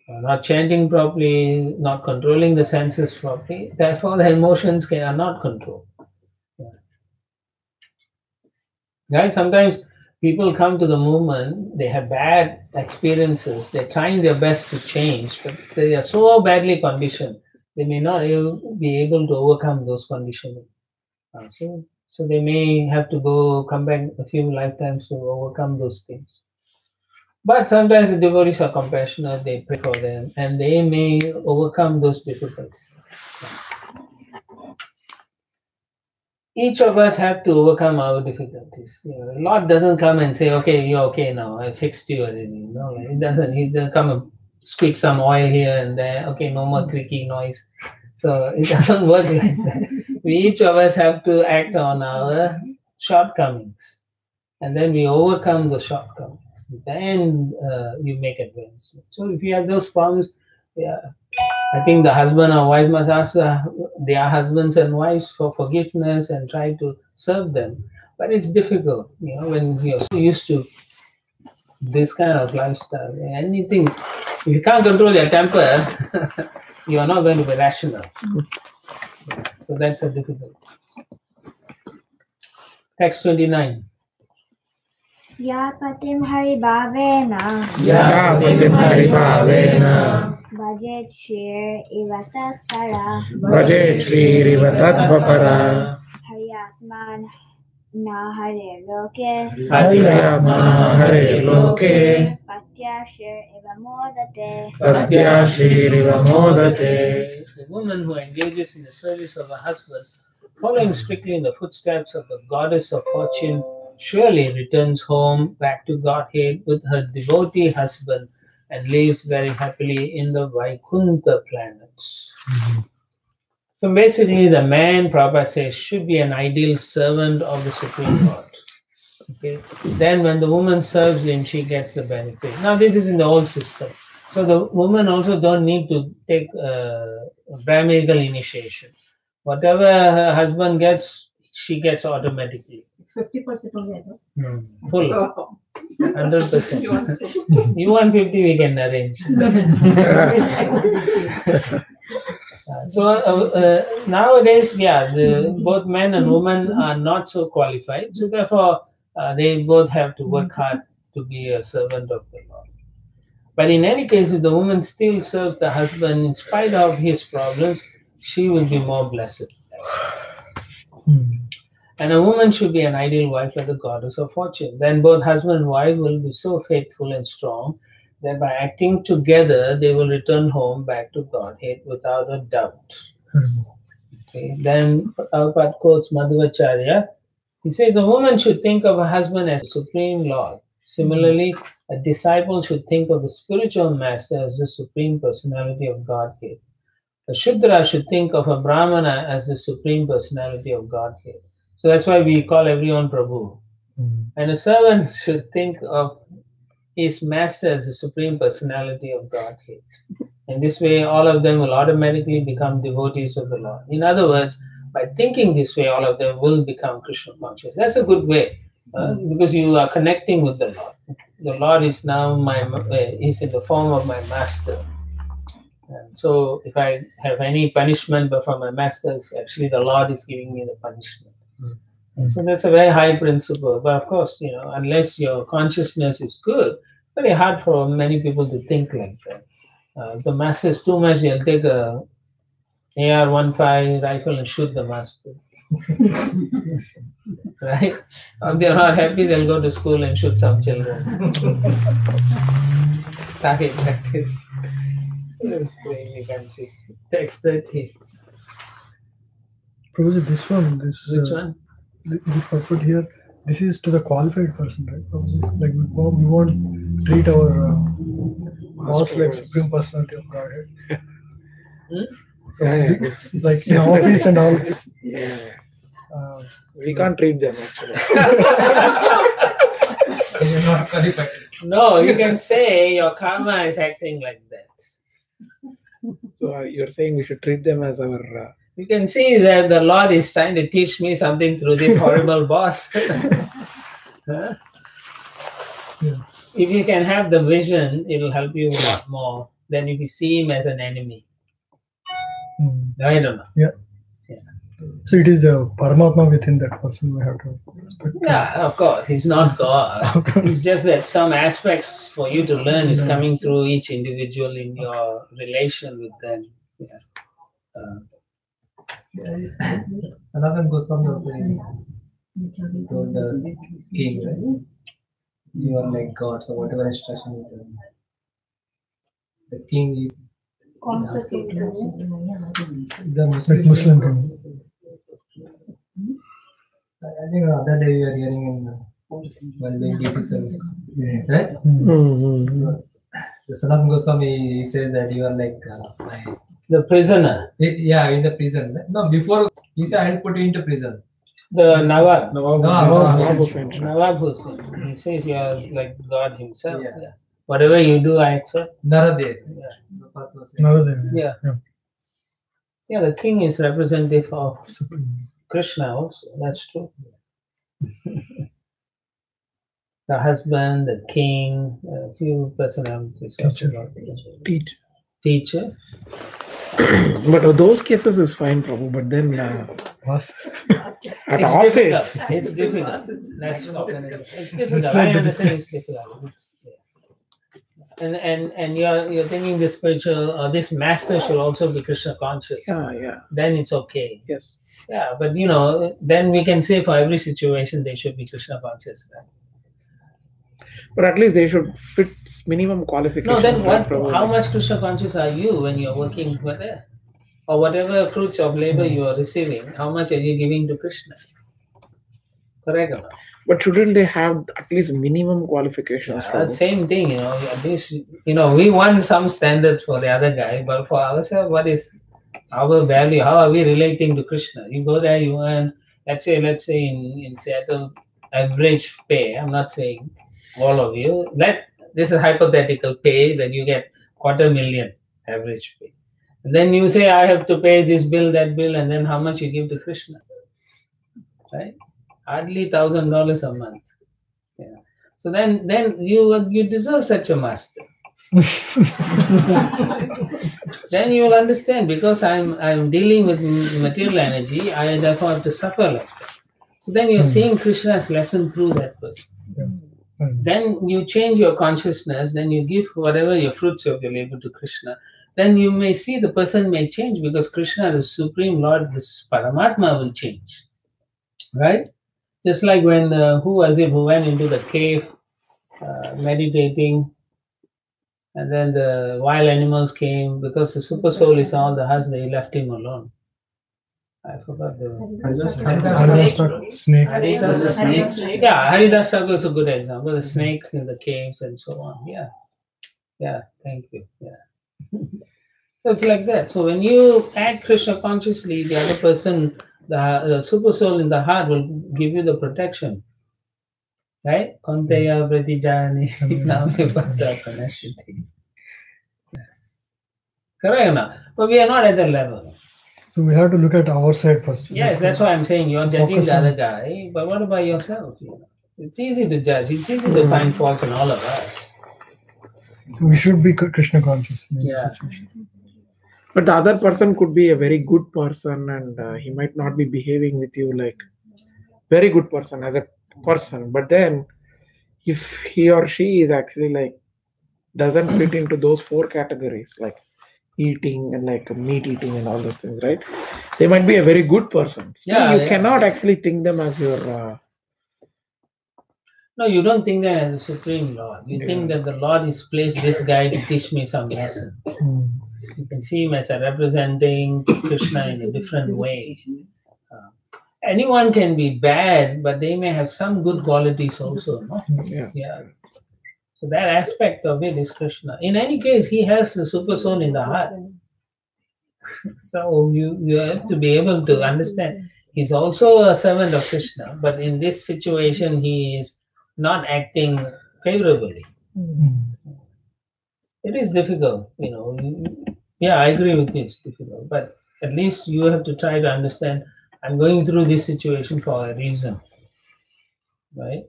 not chanting properly, not controlling the senses properly. Therefore, the emotions are not controlled. Right? Sometimes people come to the movement, they have bad experiences, they're trying their best to change, but they are so badly conditioned, they may not be able to overcome those conditioning. So they may have to come back a few lifetimes to overcome those things. But sometimes the devotees are compassionate, they pray for them, and they may overcome those difficulties. Each of us have to overcome our difficulties. Lord doesn't come and say, okay, you're okay now, I fixed you already. It doesn't. He doesn't come and squeak some oil here and there. Okay, no more creaky noise. So it doesn't work like that. Each of us have to act on our shortcomings. And then we overcome the shortcomings. Then you make advancement. So if you have those problems, I think the husband or wife must ask their husbands and wives for forgiveness and try to serve them. But it's difficult, when you're so used to this kind of lifestyle. Anything, if you can't control your temper, you are not going to be rational. So that's a difficult. Text 29. Ya patim haribhavena Bhajet Shir Ivatatpara Bhajet Shri Rivatattvapara Haryatman Na Hare Loke Haryatmana Hare Loke Patyashir Ivamodate Patyashri Rivamodate. The woman who engages in the service of a husband following strictly in the footsteps of the goddess of fortune, surely returns home back to Godhead with her devotee husband and lives very happily in the Vaikuntha planets. So basically, the man, Prabhupada says, should be an ideal servant of the Supreme Lord. Okay. Then when the woman serves him, she gets the benefit. Now this is in the old system. So the woman also don't need to take Brahminical initiation. Whatever her husband gets, she gets automatically. It's 50% only, I thought. Full. 100%. You want 50, we can arrange. Nowadays, both men and women are not so qualified. So therefore, they both have to work hard to be a servant of the Lord. But in any case, if the woman still serves the husband in spite of his problems, she will be more blessed. And a woman should be an ideal wife like the goddess of fortune. Then both husband and wife will be so faithful and strong that by acting together, they will return home back to Godhead without a doubt. Okay. Then Prabhupada quotes Madhvacharya. He says a woman should think of her husband as Supreme Lord. Similarly, a disciple should think of the spiritual master as the Supreme Personality of Godhead. A Shudra should think of a Brahmana as the Supreme Personality of Godhead. So that's why we call everyone Prabhu. And a servant should think of his master as the Supreme Personality of Godhead. And this way, all of them will automatically become devotees of the Lord. In other words, by thinking this way, all of them will become Krishna conscious. That's a good way, because you are connecting with the Lord. The Lord is now is in the form of my master. And so if I have any punishment from my masters, actually the Lord is giving me the punishment. And so that's a very high principle. But of course, unless your consciousness is good, very hard for many people to think like that. If the master is too much, they'll take a AR-15 rifle and shoot the master. Right? If they're not happy, they'll go to school and shoot some children. Starting practice. Really country. Text 30. Prabhuji, this one, Which one? This purport here, this is to the qualified person, right? Prabhuji? Like we won't treat our boss like Supreme Personality of Godhead. So, like in office and all. We can't treat them actually. You're not qualified. No, you can say your karma is acting like that. So you're saying we should treat them as our... You can see that the Lord is trying to teach me something through this horrible boss. Huh? If you can have the vision, it will help you a lot more than if you see him as an enemy. I don't know. Yeah. So it is the Paramatma within that person we have to respect. Yeah, of course. He's not God. It's just that some aspects for you to learn is coming through each individual in your relation with them. Sanatana Goswami also told the king, right? You are like God, so whatever instruction you do. The king, the Muslim king. I think the other day we were hearing in one day DP service, right? The Sanatana Goswami, he says that you are like the prisoner. Yeah, in the prison. No, before he said I'll put you into prison. The Nawab. Nawab Hussain. Nawab Hussain. He says you are like God himself. Yeah. Whatever you do, I accept. Naradev. Yeah. Yeah, the king is representative of Krishna also. That's true. The husband, the king, a few personalities. Teacher. But those cases is fine, Prabhu. But then at office, it's difficult. That's it's difficult. I understand it's difficult. And you're thinking this spiritual or this master should also be Krishna conscious. Yeah. Then it's okay. Yes. Yeah, but then we can say for every situation they should be Krishna conscious, right? But at least they should fit minimum qualifications. No, then what? How much Krishna conscious are you when you're working over there? or whatever fruits of labor you are receiving, how much are you giving to Krishna? Correct or not? But shouldn't they have at least minimum qualifications? Prabhu? Same thing, at least, we want some standards for the other guy, but for ourselves, what is our value? How are we relating to Krishna? You go there, you earn, let's say in Seattle, average pay, I'm not saying all of you, this is hypothetical pay that you get 250,000 average pay. And then you say, I have to pay this bill, that bill, and then how much you give to Krishna, right? Hardly $1,000 a month. Yeah. So then you deserve such a master. Then you will understand, because I'm dealing with material energy, I therefore have to suffer like that. So then you're seeing Krishna's lesson through that person. Then you change your consciousness, then you give whatever your fruits of your labor to Krishna. Then you may see the person may change, because Krishna, the Supreme Lord, this Paramatma, will change. Right? Just like when, who went into the cave meditating, and then the wild animals came, because the super soul is all the hush, they left him alone. I forgot the Snake. Yeah, Haridas Thakur is a good example. The snake in the caves and so on. Yeah, thank you. Yeah. So it's like that. So when you act Krishna consciously, the other person, the super soul in the heart, will give you the protection. Right? Konteya pratijani name bhatta panashiti. Correct or not? But we are not at that level. So we have to look at our side first. Yes, that's why I'm saying you're judging Focus the other on- guy, but what about yourself? It's easy to judge. It's easy to find faults in all of us. So we should be Krishna conscious. In Yeah. this situation. But the other person could be a very good person, and he might not be behaving with you like very good person as a person. But then, if he or she is actually like doesn't fit into those 4 categories, like eating and like meat eating and all those things, right? They might be a very good person. Still, you cannot actually think them as your. No, you don't think that as a supreme Lord. You think that the Lord has placed this guy to teach me some lesson. You can see him as a representing Krishna in a different way. Anyone can be bad, but they may have some good qualities also. No? Yeah. So that aspect of it is Krishna. In any case, he has the super soul in the heart. So you have to be able to understand. He's also a servant of Krishna, but in this situation, he is not acting favorably. It is difficult, Yeah, I agree with you, it's difficult. But at least you have to try to understand, I'm going through this situation for a reason. Right?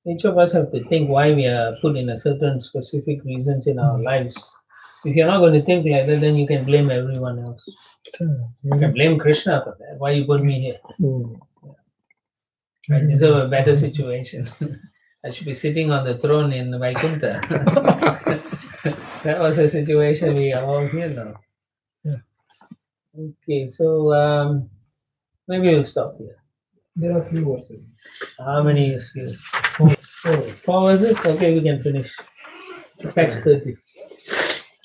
Each of us have to think why we are put in a certain specific reasons in our lives. If you're not going to think like that, then you can blame everyone else. You can blame Krishna for that. Why you put me here? I deserve a better situation. I should be sitting on the throne in Vaikuntha. That was a situation we are all here now. Okay, so maybe we'll stop here. There are few verses. How many is here? 4 verses? Okay, we can finish. Text 30.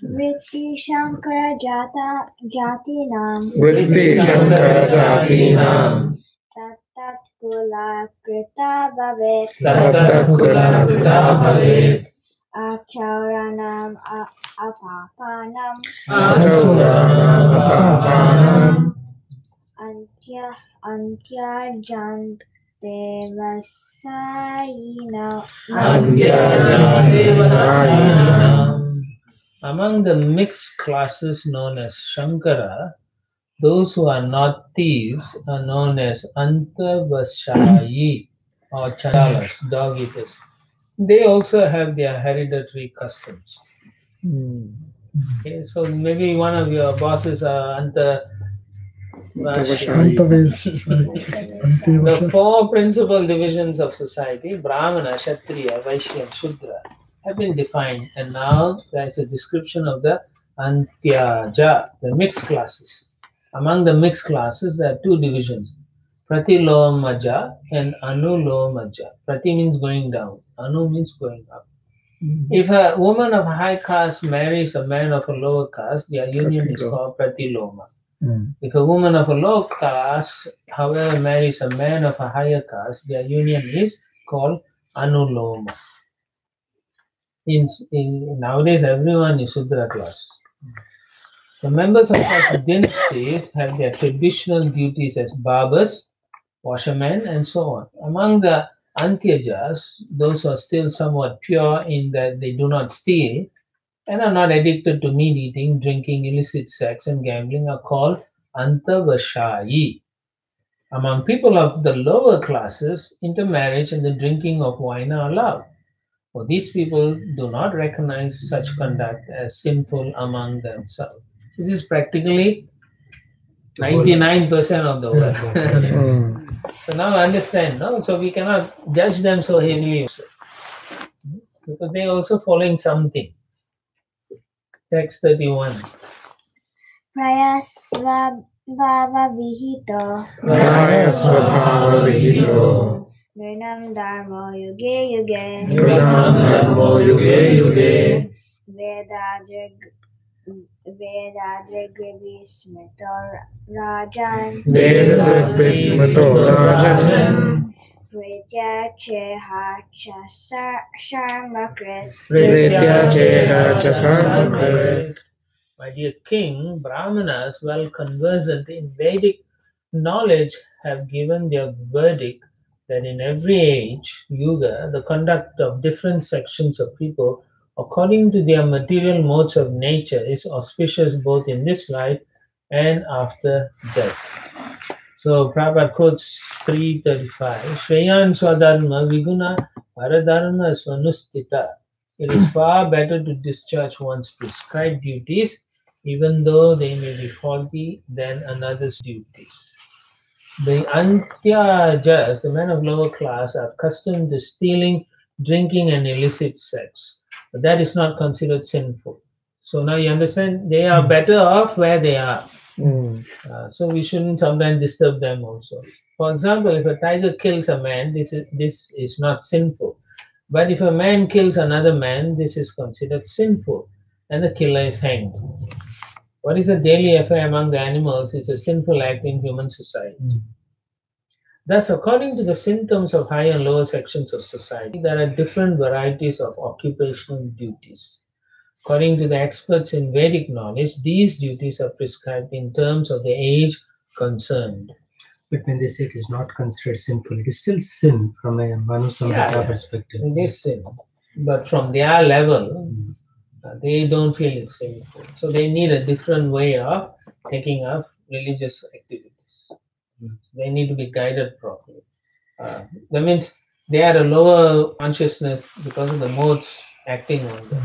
Vritti Shankara Jatinam Vritti Shankara Jatinam Tattat Kula Krita Bhavet Tattat Kula Krita Bhavet Achauranam Apapanam Achauranam Apapanam Antya Jant Devasayina Among the mixed classes known as Shankara, those who are not thieves are known as Antavashayi or Chandalas, dog eaters. They also have their hereditary customs. Okay, so maybe one of your bosses are The 4 principal divisions of society, Brahmana, Kshatriya, Vaishya, and Shudra, have been defined, and now there is a description of the Antyaja, the mixed classes. Among the mixed classes, there are 2 divisions, Pratilomaja and Anulomaja. Prati means going down, Anu means going up. If a woman of high caste marries a man of a lower caste, their union is called pratiloma. If a woman of a low caste, however, marries a man of a higher caste, their union is called anuloma. Nowadays, everyone is Sudra class. The members of such dynasties have their traditional duties as barbers, washermen, and so on. Among the Antyajas, those who are still somewhat pure in that they do not steal and are not addicted to meat eating, drinking, illicit sex, and gambling are called Antavashayi. Among people of the lower classes, intermarriage and the drinking of wine are allowed. For these people do not recognize such conduct as sinful among themselves. This is practically 99% of the world. So now understand, no? So we cannot judge them so heavily also, because they are also following something. Text 31. Prayasvabhava vihito. Prayasvabhava vihito. Nrinam dharmo yuge yuge. Nrinam dharmo yuge yuge. Vedadrigbhismito rajan. Vedadrigbhismito rajan. Pritya cheha cha sarmakrit. Pritya cheha cha sarmakrit. My dear king, Brahmanas, well conversant in Vedic knowledge, have given their verdict that in every age, yuga, the conduct of different sections of people according to their material modes of nature is auspicious both in this life and after death. So Prabhupada quotes 335. Shreyan swadharma viguna paradharma swanustita. It is far better to discharge one's prescribed duties, even though they may be faulty, than another's duties. The Antyajas, the men of lower class, are accustomed to stealing, drinking, and illicit sex. But that is not considered sinful. So now you understand, they are better off where they are. So we shouldn't sometimes disturb them also. For example, if a tiger kills a man, this is not sinful. But if a man kills another man, this is considered sinful, and the killer is hanged. What is a daily affair among the animals is a sinful act in human society. Thus, according to the symptoms of higher and lower sections of society, there are different varieties of occupational duties. According to the experts in Vedic knowledge, these duties are prescribed in terms of the age concerned. But when they say it is not considered sinful, it is still sin from a Manusamhita perspective. It is sin. But from their level, they don't feel it's sinful. So they need a different way of taking up religious activities. They need to be guided properly. That means they are a lower consciousness because of the modes acting on them.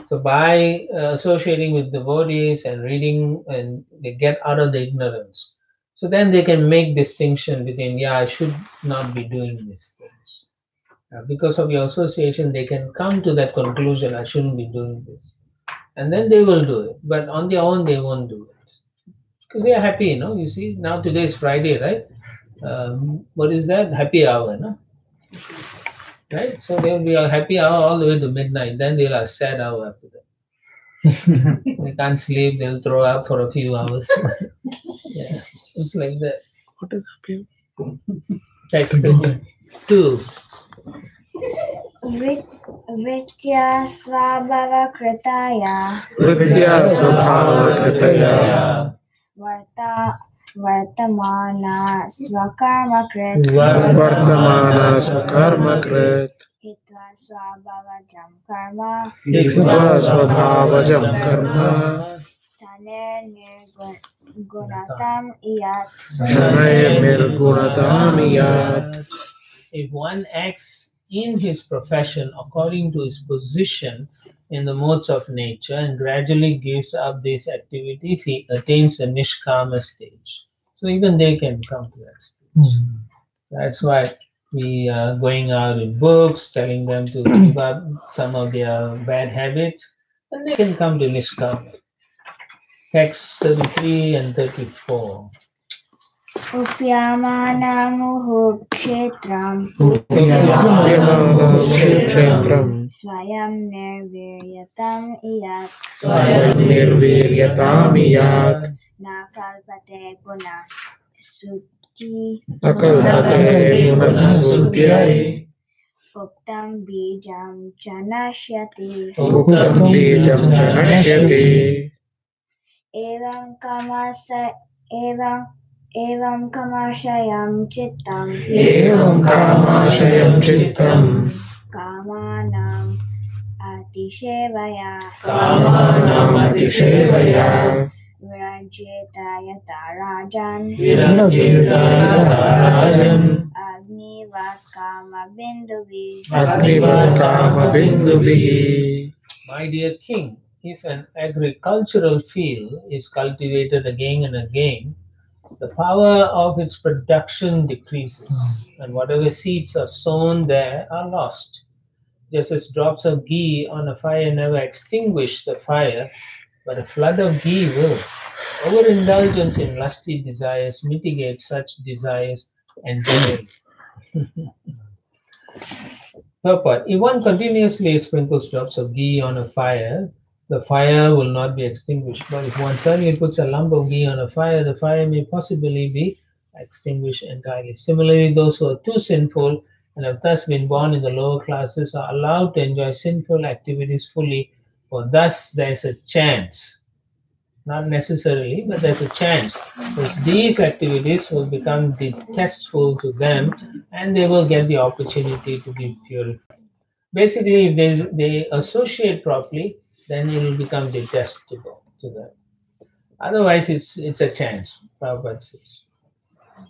So by associating with devotees and reading, and they get out of the ignorance. So then they can make distinction between, I should not be doing these things. Because of your association, they can come to that conclusion, I shouldn't be doing this. And then they will do it. But on their own, they won't do it. Because they are happy, You see, now today is Friday, right? What is that? Happy hour, Right? So they will be a happy hour all the way to midnight. Then they'll have a sad hour after that. They can't sleep. They'll throw up for a few hours. Yeah, it's like that. What is happy? Text 2. Vritya svabhava kritaya. Vritya svabhava kritaya. Vartamana svakarma krit. Vartamana svakarma krit. Hitva svabhavajam karma. Hitva svabhavajam karma. Sane nirgunatam iyat. Sane nirgunatam iyat. If one acts in his profession according to his position in the modes of nature and gradually gives up these activities, he attains the Nishkama stage. So even they can come to that stage. That's why we are going out with books, telling them to give up some of their bad habits, and they can come to Nishkama. Text 33 and 34. Upyamanamuhu kshetram క్షేత్రం swayam nirviryatam iyat స్వయం నిర్వీర్యతామియాత్ nakalpate punah suci నకల్పతే పునఃస్తుత్యై uktam bijam chanashyati ఉక్తం బీజం చ నశ్యతి evam kamashayam chittam ఏవం కామాశయం చిత్తం kamanam atishevaya కామానామతిసేవయా virajeta yata rajan విరచితారాజన్ agnivat kama binduvi అగ్నివత్ కామబిందుభిః. My dear king, if an agricultural field is cultivated again and again, the power of its production decreases, and whatever seeds are sown there are lost. Just as drops of ghee on a fire never extinguish the fire, but a flood of ghee will. Overindulgence in lusty desires mitigates such desires entirely. Purport. If one continuously sprinkles drops of ghee on a fire, the fire will not be extinguished. But if one suddenly puts a lump of ghee on a fire, the fire may possibly be extinguished entirely. Similarly, those who are too sinful and have thus been born in the lower classes are allowed to enjoy sinful activities fully, for thus there is a chance, not necessarily, but there's a chance that these activities will become distasteful to them and they will get the opportunity to be purified. Basically, if they associate properly, then it will become detestable to them. Otherwise, it's a chance, Prabhupada says.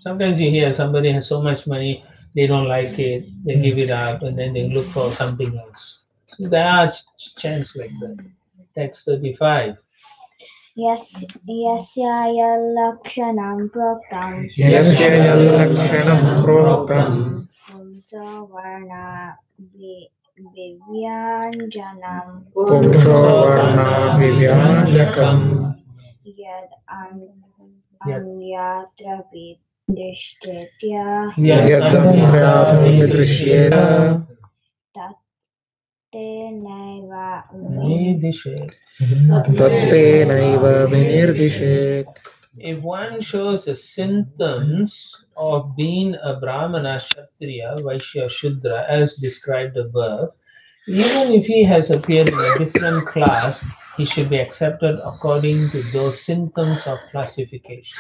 Sometimes you hear somebody has so much money, they don't like it, they give it up, and then they look for something else. So there are chances like that. Text 35. yasya lakshanam proktam యస్య యల్లక్షణం ప్రోక్తం pumso varna vivyanjanam పుంసో వర్ణాభివ్యాంజకం yad anyatra vidishtetya యద్దంత్ర్యాతుం విదృశ్యేత tattenaiva Nidishet. తత్తేనైవ వినిర్దిశేత్. If one shows the symptoms of being a Brahmana, Kshatriya, Vaishya, Shudra, as described above, even if he has appeared in a different class, he should be accepted according to those symptoms of classification.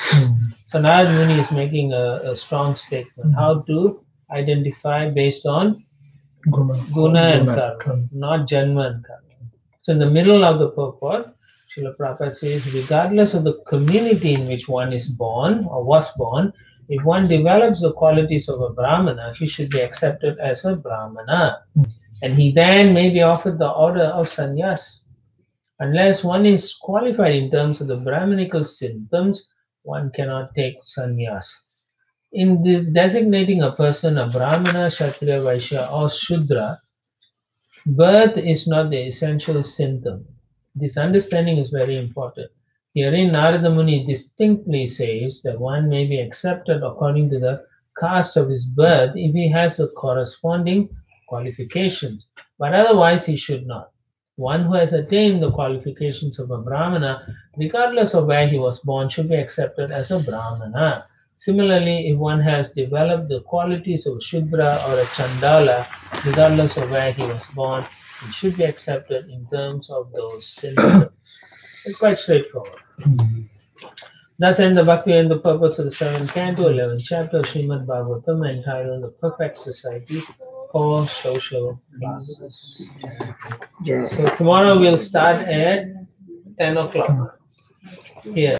So Narad Muni is making a strong statement. How to identify based on Guna and Karma, not Janma and Karma. So in the middle of the purport, Srila Prabhupada says, regardless of the community in which one is born or was born, if one develops the qualities of a Brahmana, he should be accepted as a Brahmana. And he then may be offered the order of sannyas. Unless one is qualified in terms of the Brahmanical symptoms, one cannot take sannyas. In this designating a person a Brahmana, Kshatriya, Vaishya or Shudra, birth is not the essential symptom. This understanding is very important. Herein, Narada Muni distinctly says that one may be accepted according to the caste of his birth if he has the corresponding qualifications, but otherwise he should not. One who has attained the qualifications of a Brahmana, regardless of where he was born, should be accepted as a Brahmana. Similarly, if one has developed the qualities of a Shudra or a Chandala, regardless of where he was born, he should be accepted in terms of those symptoms. It's quite straightforward. Thus end the Bhakti and the purpose of the 7th canto, 11th chapter of Srimad Bhagavatam, entitled The Perfect Society for Social Classes. So tomorrow we'll start at 10 o'clock here.